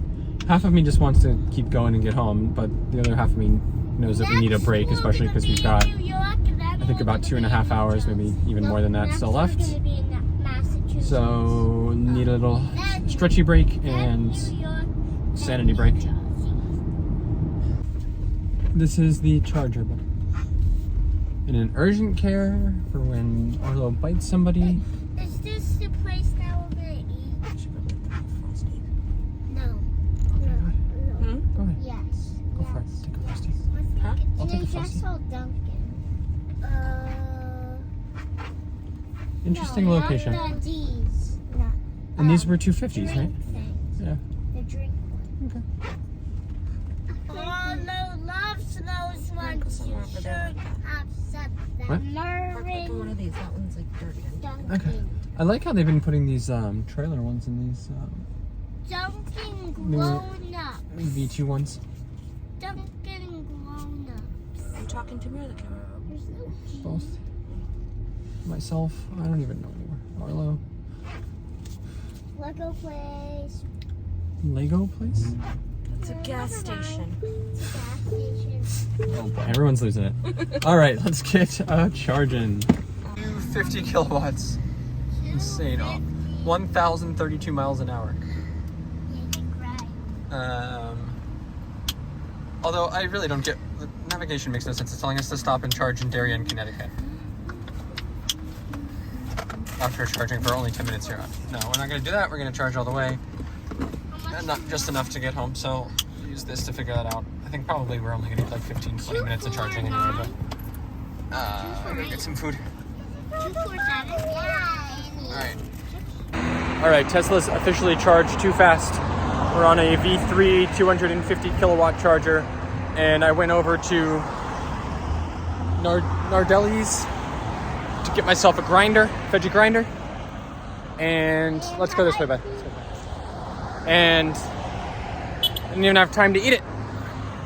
half of me just wants to keep going and get home, but the other half of me knows that we need a break, especially because we've got, I think, about 2.5 hours, maybe even more than that, still left. So need a little stretchy break and sanity break. This is the charger book. In an urgent care for when Arlo bites somebody. Is this the place that we're gonna eat? No. Go ahead. Yes. Go for it. Take a Frosty. Huh? I'll take a Yes, Frosty. Dunkin'. Interesting location. Not these. Not, And these were 250s, right? drink things. Yeah. The drink. Okay. Oh no, loves those ones. You should have said that. What? One of these. That one's like dirty. Okay. I like how they've been putting these trailer ones in these Dunkin' grown up. V2 ones. Dunkin' grown up. I'm talking to me or the camera? There's no G. Both. Myself, I don't even know anymore. Arlo. Lego place. Lego place? It's a gas station. It's a gas station. Oh boy, everyone's losing it. Alright, let's get charging. 250 kilowatts. Insane. 1,032 miles an hour. Although I really don't get, the navigation makes no sense. It's telling us to stop and charge in Darien, Connecticut. After charging for only 10 minutes here. No, we're not going to do that. We're going to charge all the way. And not just enough to get home, so use this to figure that out. I think probably we're only going to need like 15-20 minutes of charging anyway, but I'm going to get some food. 247. Alright, Tesla's officially charged too fast. We're on a V3 250 kilowatt charger, and I went over to Nardelli's to get myself a grinder, veggie grinder. And let's go this way, bud. And I didn't even have time to eat it.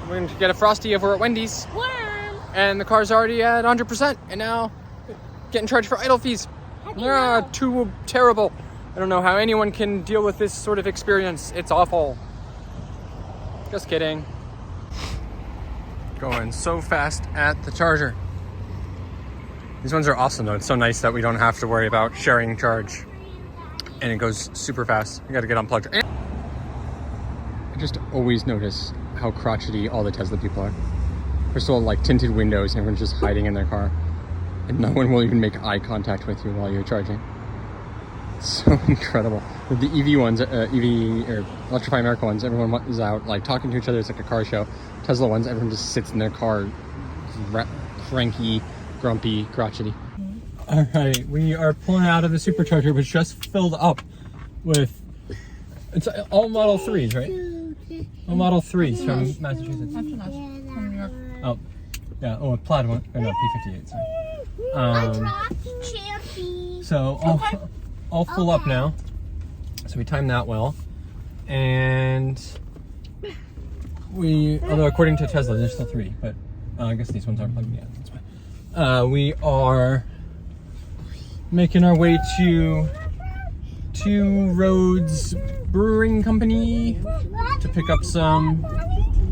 We're going to get a Frosty over at Wendy's. Worm. And the car's already at 100%, and now getting charged for idle fees. Too terrible. I don't know how anyone can deal with this sort of experience. It's awful. Just kidding. Going so fast at the charger. These ones are awesome though. It's so nice that we don't have to worry about sharing charge. And it goes super fast. You gotta get unplugged. And I just always notice how crotchety all the Tesla people are. First of all, like tinted windows, and everyone's just hiding in their car. And no one will even make eye contact with you while you're charging. It's so incredible. With the EV ones, EV or Electrify America ones, everyone is out like talking to each other. It's like a car show. Tesla ones, everyone just sits in their car, cranky, grumpy, crotchety. All right, we are pulling out of the Supercharger, which just filled up with, it's all Model 3s, right? All Model 3s from Massachusetts. From New York. Oh, yeah. Oh, a plaid one. Or no, P58. Sorry. So all full up now. So we timed that well, and we, although according to Tesla, there's still 3, but I guess these ones aren't plugged yet. That's fine. We are making our way to Two Roads Brewing Company to pick up some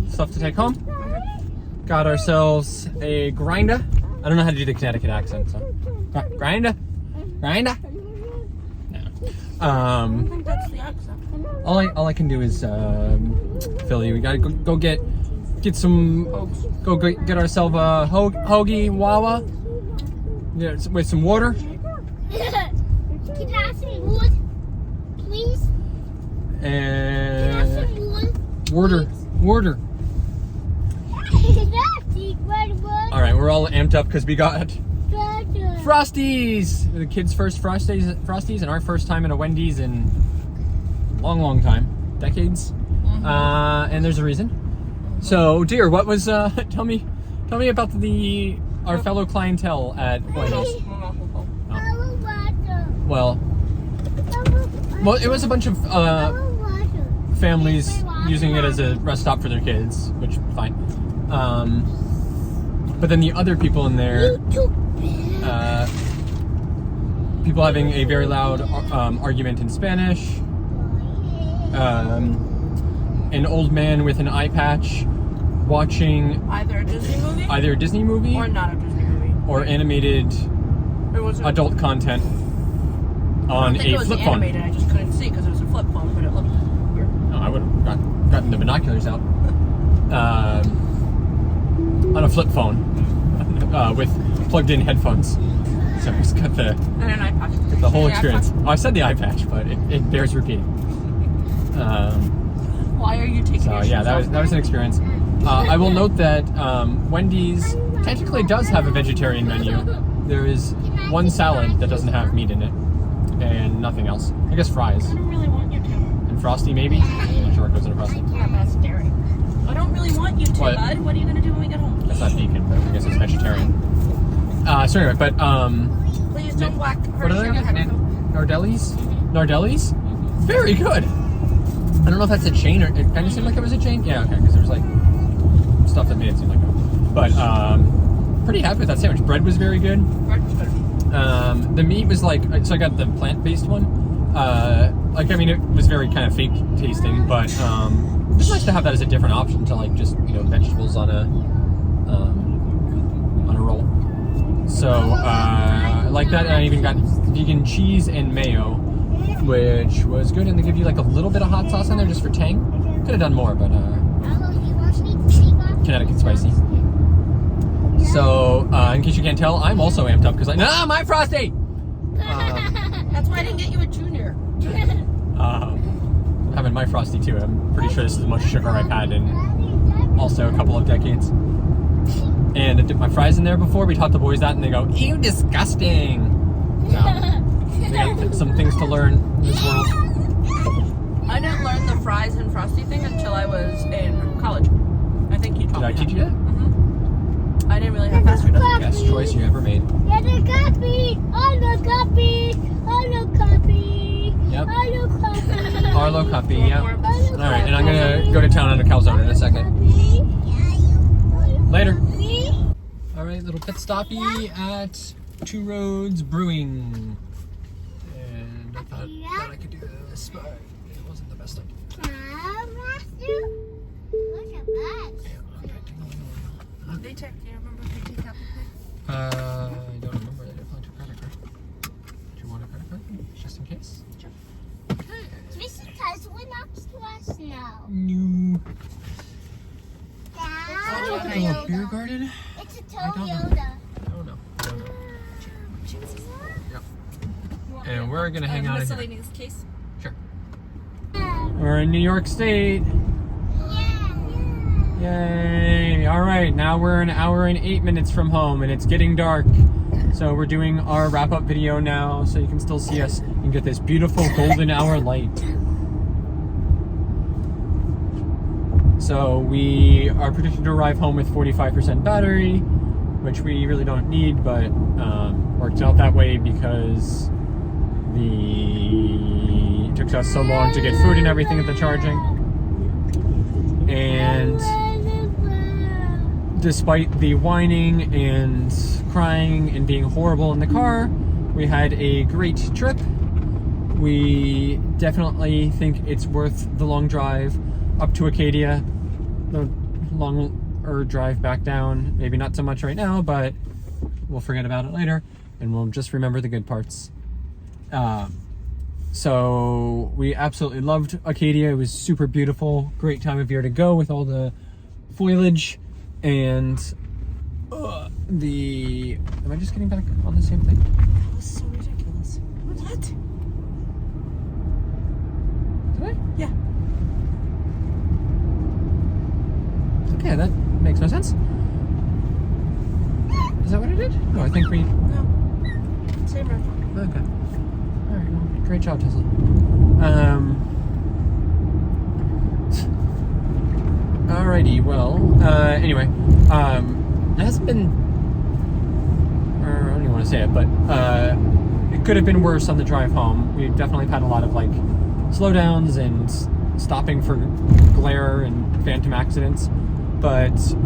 stuff to take home. Got ourselves a grinder. I don't know how to do the Connecticut accent, so grinder. No. I think that's the accent. All I can do is Philly. We gotta go get some. Go get ourselves a hoagie Wawa. Yeah, with some water. Can I have some wood, please? Can I have And some wood? water. All right, we're all amped up because we got Frosties. The kids' first Frosties, and our first time at a Wendy's in long time, decades. And there's a reason. So, dear, what was? Tell me about our fellow clientele at Wendy's. Well, it was a bunch of families using it as a rest stop for their kids, which fine. But then the other people in there, people having a very loud argument in Spanish, an old man with an eye patch watching Either a Disney movie either a Disney movie or not a Disney movie. or animated It was adult content I on think it a was flip phone. animated. I just couldn't see because it was a flip phone, but it looked weird. No, I would have gotten the binoculars out. On a flip phone with plugged-in headphones. So it's got the And an eye patch. the whole And an eye experience. patch. Oh, I said the eye patch, but it bears repeating. Why are you taking So your yeah, shoes that off? was an experience. I will note that Wendy's technically does have a vegetarian menu. There is one salad that doesn't have meat in it, and nothing else. I guess fries I don't really want you to. and Frosty maybe. I'm not sure what goes in a Frosty. Yeah, that's dairy. I don't really want you to, What? bud. What are you gonna do when we get home? That's not vegan, but I guess it's vegetarian. So anyway, but Please don't whack her. what did I get? Nardelli's? Nardelli's? Very good. I don't know if that's a chain or it kind of seemed like it was a chain. Yeah, okay, because there was like stuff that made it seem like that. But pretty happy with that sandwich. Bread was very good. The meat was like, so I got the plant-based one. Like, I mean, it was very kind of fake tasting, but it's nice to have that as a different option to like just, you know, vegetables on a roll. So I like that, and I even got vegan cheese and mayo, which was good, and they give you like a little bit of hot sauce on there just for tang. Could have done more, but Connecticut spicy. So, in case you can't tell, I'm also amped up because my Frosty! That's why I didn't get you a junior. I'm having my Frosty too. I'm pretty sure this is the most sugar I've had in also a couple of decades. And I dipped my fries in there before. We taught the boys that, and they go, "Ew, disgusting!" So, they got some things to learn in this world. I didn't learn the fries and frosty thing until I was in college. I think you taught Did I me teach you that? I didn't really have fast food. Best choice you ever made. Yeah, the copy. Arlo copy. Arlo copy. Yep. Arlo copy. Arlo Cuppy, yeah. Alright, and I'm gonna go to town on a calzone in a second. Later. Alright, little pit stoppy at Two Roads Brewing. And I thought that I could do this, but it wasn't the best idea. Look at that. They check. Do you remember if they take Apple Pay? I don't remember that I applied to a credit card. Do you want a credit card? Just in case? Sure. Just because we're not to us now. No. Dad, Oh, beer garden? it's a I don't know. Toyota. I don't know. Yep. And we're gonna hang out in here. Miscellaneous case. Sure. We're in New York State. Yay! Alright, now we're an hour and 8 minutes from home and it's getting dark. So we're doing our wrap-up video now so you can still see us and get this beautiful golden hour light. So we are predicted to arrive home with 45% battery, which we really don't need, but worked out that way because it took us so long to get food and everything at the charging. And despite the whining and crying and being horrible in the car, we had a great trip. We definitely think it's worth the long drive up to Acadia, the longer drive back down. Maybe not so much right now, but we'll forget about it later and we'll just remember the good parts. So we absolutely loved Acadia. It was super beautiful, great time of year to go with all the foliage and am I just getting back on the same thing? This is so ridiculous. What? Did I? Yeah. Okay, that makes no sense. Is that what I did? No, I think we... No. Same road. Okay. Alright, well, great job, Tesla. Alrighty, well, anyway, it hasn't been, or I don't even want to say it, but it could have been worse on the drive home. We've definitely had a lot of, like, slowdowns and stopping for glare and phantom accidents, but it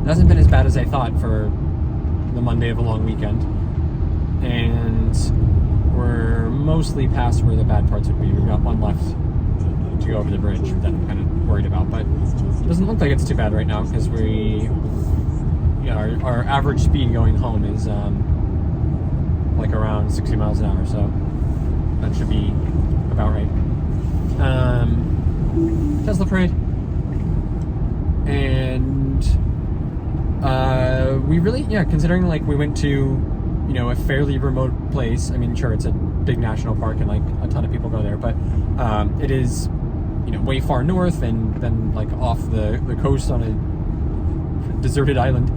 hasn't been as bad as I thought for the Monday of a long weekend. And we're mostly past where the bad parts would be. We've got one left to to go over the bridge that I'm kind of worried about. But it doesn't look like it's too bad right now because our average speed going home is like around 60 miles an hour, so that should be about right. Tesla parade, and we really, considering like we went to, a fairly remote place. I mean, sure, it's a big national park and like a ton of people go there, but it is, way far north and then like off the coast on a deserted island.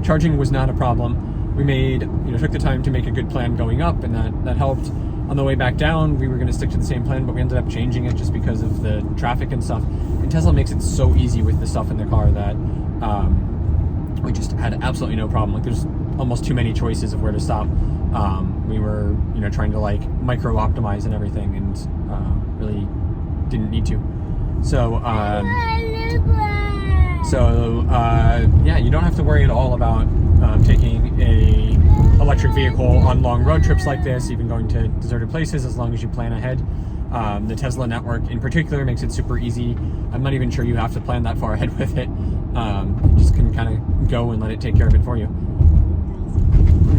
Charging was not a problem. We took the time to make a good plan going up, and that helped. On the way back down, we were going to stick to the same plan, but we ended up changing it just because of the traffic and stuff. And Tesla makes it so easy with the stuff in the car that we just had absolutely no problem. Like, there's almost too many choices of where to stop. We were, trying to like micro optimize and everything, and really didn't need to. So, you don't have to worry at all about taking a electric vehicle on long road trips like this, even going to deserted places, as long as you plan ahead. The Tesla network in particular makes it super easy. I'm not even sure you have to plan that far ahead with it. You just can kind of go and let it take care of it for you.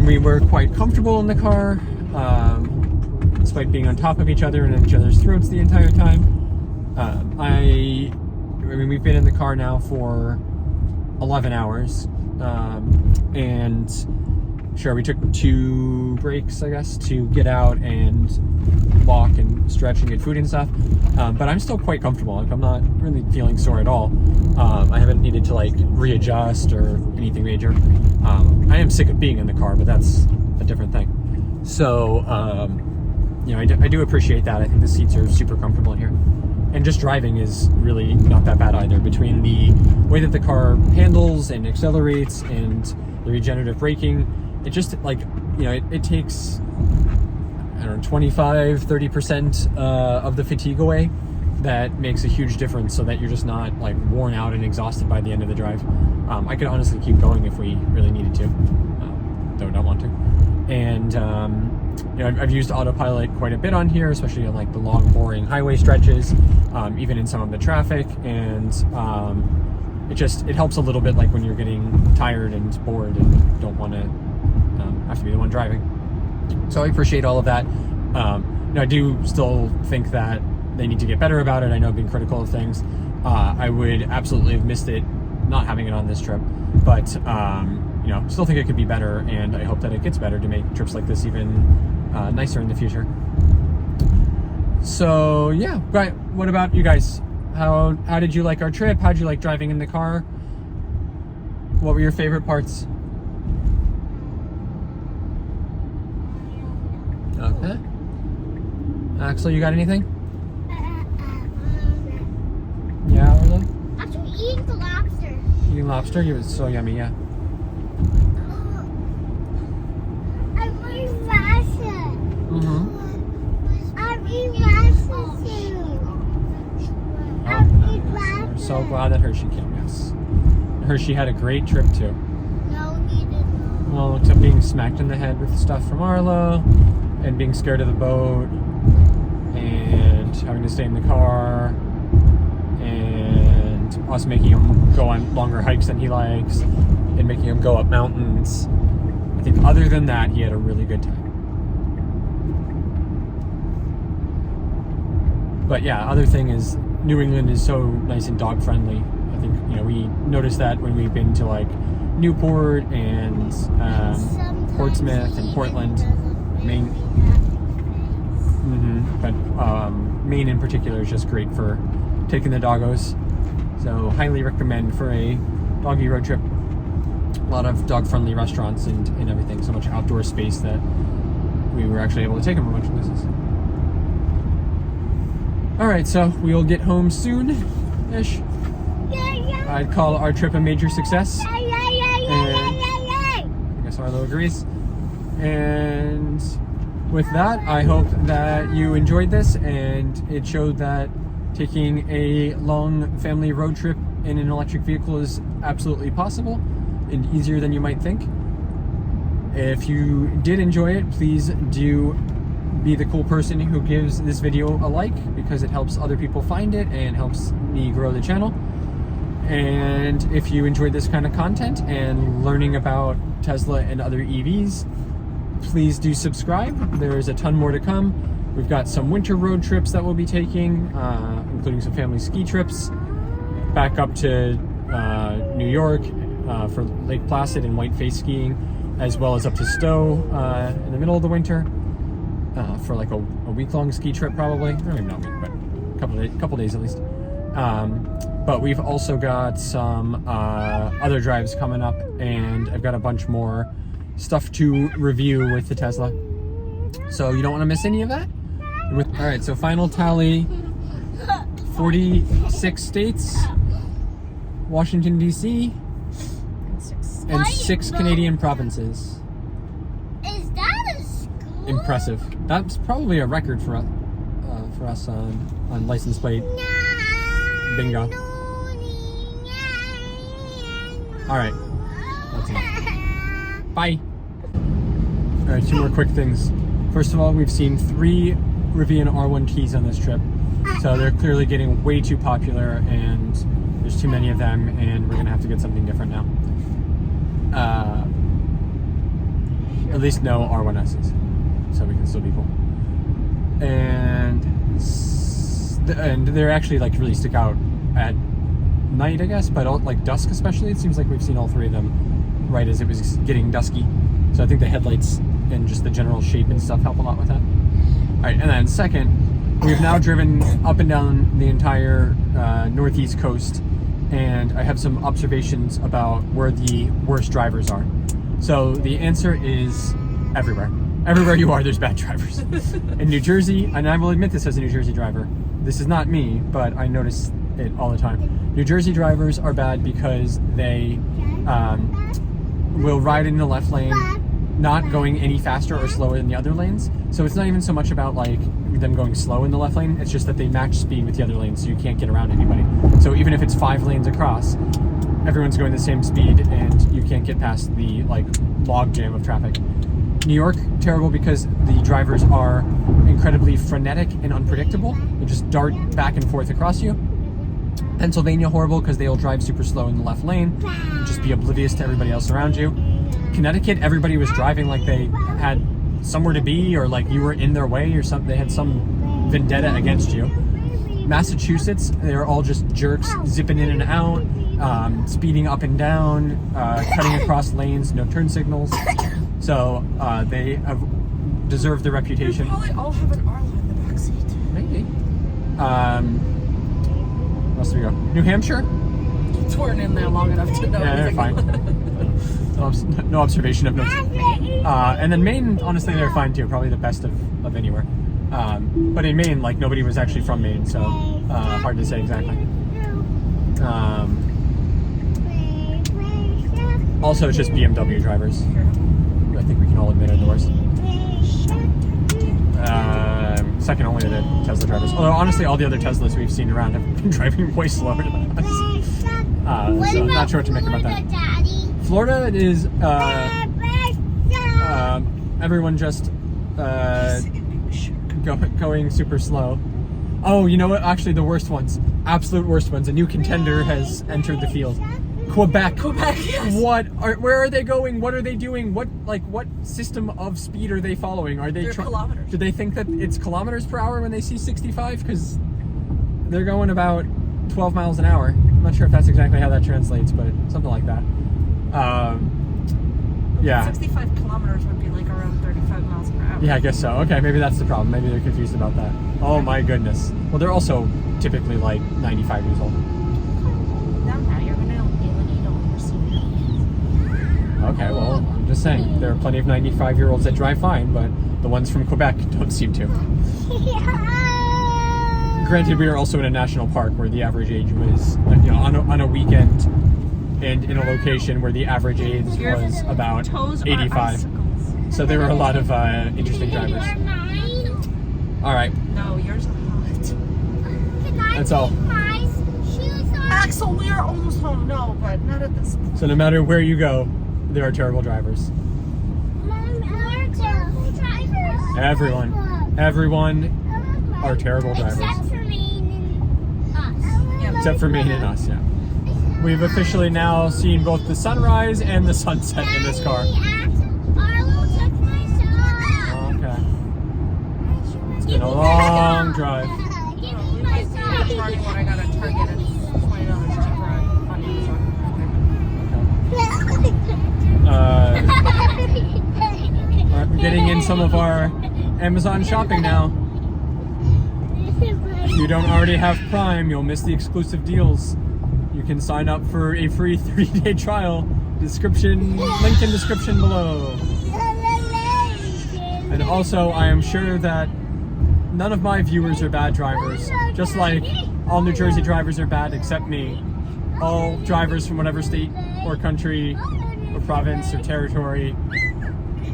We were quite comfortable in the car, despite being on top of each other and at each other's throats the entire time. We've been in the car now for 11 hours, and sure, we took 2 breaks, I guess, to get out and walk and stretch and get food and stuff. But I'm still quite comfortable. Like, I'm not really feeling sore at all. I haven't needed to like readjust or anything major. I am sick of being in the car, but that's a different thing. So, I do appreciate that. I think the seats are super comfortable in here. And just driving is really not that bad either. Between the way that the car handles and accelerates and the regenerative braking, it just like, it takes, 25-30% of the fatigue away. That makes a huge difference, so that you're just not like worn out and exhausted by the end of the drive. I could honestly keep going if we really needed to, though I don't want to. And I've used autopilot quite a bit on here, especially on like the long, boring highway stretches, even in some of the traffic, and it helps a little bit, like when you're getting tired and bored and don't want to have to be the one driving. So I appreciate all of that. I do still think that they need to get better about it. I know I've been critical of things. I would absolutely have missed it not having it on this trip, but still think it could be better, and I hope that it gets better to make trips like this even nicer in the future. So yeah, right. What about you guys? How did you like our trip? How'd you like driving in the car? What were your favorite parts? Okay. Axel, you got anything? Yeah, Orla? After eating the lobster. Eating lobster? It was so yummy, yeah. I'm eating lobster. Mm-hmm. I'm eating lobster too. I'm eating lobster. I'm so glad that Hershey came, yes. Hershey had a great trip too. No, he didn't. Well, except being smacked in the head with stuff from Arlo, and being scared of the boat, and having to stay in the car, and us making him go on longer hikes than he likes, and making him go up mountains. I think other than that, he had a really good time. But yeah, other thing is, New England is so nice and dog friendly. I think, we noticed that when we've been to like Newport and Portsmouth and Portland, Maine. But Maine in particular is just great for taking the doggos. So highly recommend for a doggy road trip. A lot of dog-friendly restaurants and everything. So much outdoor space that we were actually able to take them a bunch of places. All right, so we'll get home soon-ish. I'd call our trip a major success. And I guess Arlo agrees. And with that, I hope that you enjoyed this, and it showed that taking a long family road trip in an electric vehicle is absolutely possible and easier than you might think. If you did enjoy it, please do be the cool person who gives this video a like, because it helps other people find it and helps me grow the channel. And if you enjoyed this kind of content and learning about Tesla and other EVs, please do subscribe. There's a ton more to come. We've got some winter road trips that we'll be taking, including some family ski trips back up to New York for Lake Placid and Whiteface skiing, as well as up to Stowe in the middle of the winter for like a week-long ski trip, probably. I don't even know, but a couple days at least. But we've also got some other drives coming up, and I've got a bunch more stuff to review with the Tesla. So you don't want to miss any of that. All right, so final tally, 46 states, Washington, D.C., and 6 Canadian provinces. Is that a school? Impressive. That's probably a record for us on license plate. Bingo. All right, that's enough. Bye. All right, 2 more quick things. First of all, we've seen 3 Rivian R1Ts on this trip, so they're clearly getting way too popular, and there's too many of them, and we're gonna have to get something different now. At least no R1Ss, so we can still be cool. And they're actually like really stick out at night, I guess, but like dusk especially. It seems like we've seen all 3 of them right as it was getting dusky. So I think the headlights and just the general shape and stuff help a lot with that. All right, and then second, we've now driven up and down the entire northeast coast, and I have some observations about where the worst drivers are. So the answer is everywhere. Everywhere you are, there's bad drivers. In New Jersey, and I will admit this as a New Jersey driver, this is not me, but I notice it all the time. New Jersey drivers are bad because they will ride in the left lane, not going any faster or slower than the other lanes. So it's not even so much about like them going slow in the left lane, it's just that they match speed with the other lanes, so you can't get around anybody. So even if it's 5 lanes across, everyone's going the same speed and you can't get past the like log jam of traffic. New York, terrible because the drivers are incredibly frenetic and unpredictable. They just dart back and forth across you. Pennsylvania, horrible because they'll drive super slow in the left lane and just be oblivious to everybody else around you. Connecticut, everybody was driving like they had somewhere to be, or like you were in their way or something. They had some vendetta against you. Massachusetts, they're all just jerks, zipping in and out, speeding up and down, cutting across lanes, no turn signals. So they have deserved the reputation. They probably all have an Arlo in the backseat. Maybe. Where else do we go? New Hampshire? It's weren't in there long enough to know. Yeah, they're fine. No observation of notes. And then Maine, honestly, they're fine too. Probably the best of anywhere. But in Maine, like nobody was actually from Maine, so hard to say exactly. Also, it's just BMW drivers. I think we can all admit are the worst. Second only to the Tesla drivers. Although honestly, all the other Teslas we've seen around have been driving way slower than us. So I'm not sure what to make about that. Florida is everyone just going super slow. Oh, you know what? Actually, the worst ones, absolute worst ones. A new contender has entered the field. Quebec, yes. Where are they going? What are they doing? What system of speed are they following? Are they kilometers? Do they think that it's kilometers per hour when they see 65? Because they're going about 12 miles an hour. I'm not sure if that's exactly how that translates, but something like that. Yeah. 65 kilometers would be like around 35 miles per hour. Yeah, I guess so. Okay, maybe that's the problem. Maybe they're confused about that. Oh my goodness. Well, they're also typically like 95 years old. Now you're gonna know when you don't Okay, well, I'm just saying, there are plenty of 95-year-olds that drive fine, but the ones from Quebec don't seem to. Granted, we are also in a national park where the average age was, on a weekend and in a location where the average age was about 85. So there were a lot of interesting drivers. All right. No, yours are hot. That's all. Axel, we are almost home. No, but not at this point. So no matter where you go, there are terrible drivers. Mom, there are terrible drivers. Everyone. everyone are terrible drivers. Except for Maine and us. Except for Maine and us, yeah. We've officially now seen both the sunrise and the sunset in this car. Arlo took my sock. Okay. It's been a long drive. Give me my sock. Charging what I got at Target is $20 cheaper on Amazon. We're getting in some of our Amazon shopping now. If you don't already have Prime, you'll miss the exclusive deals. You can sign up for a free 3-day trial. Link in description below. And also, I am sure that none of my viewers are bad drivers. Just like all New Jersey drivers are bad except me. All drivers from whatever state or country or province or territory,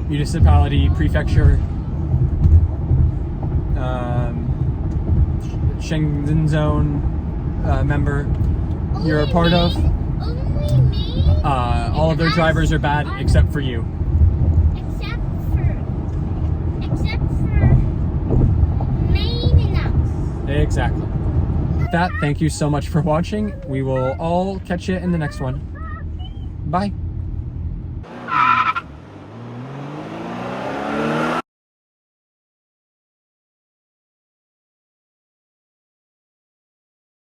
municipality, prefecture, Schengen zone member you're a part of, all of their drivers are bad except for you. Except for Maine and us. Exactly. With that, thank you so much for watching. We will all catch you in the next one. Bye.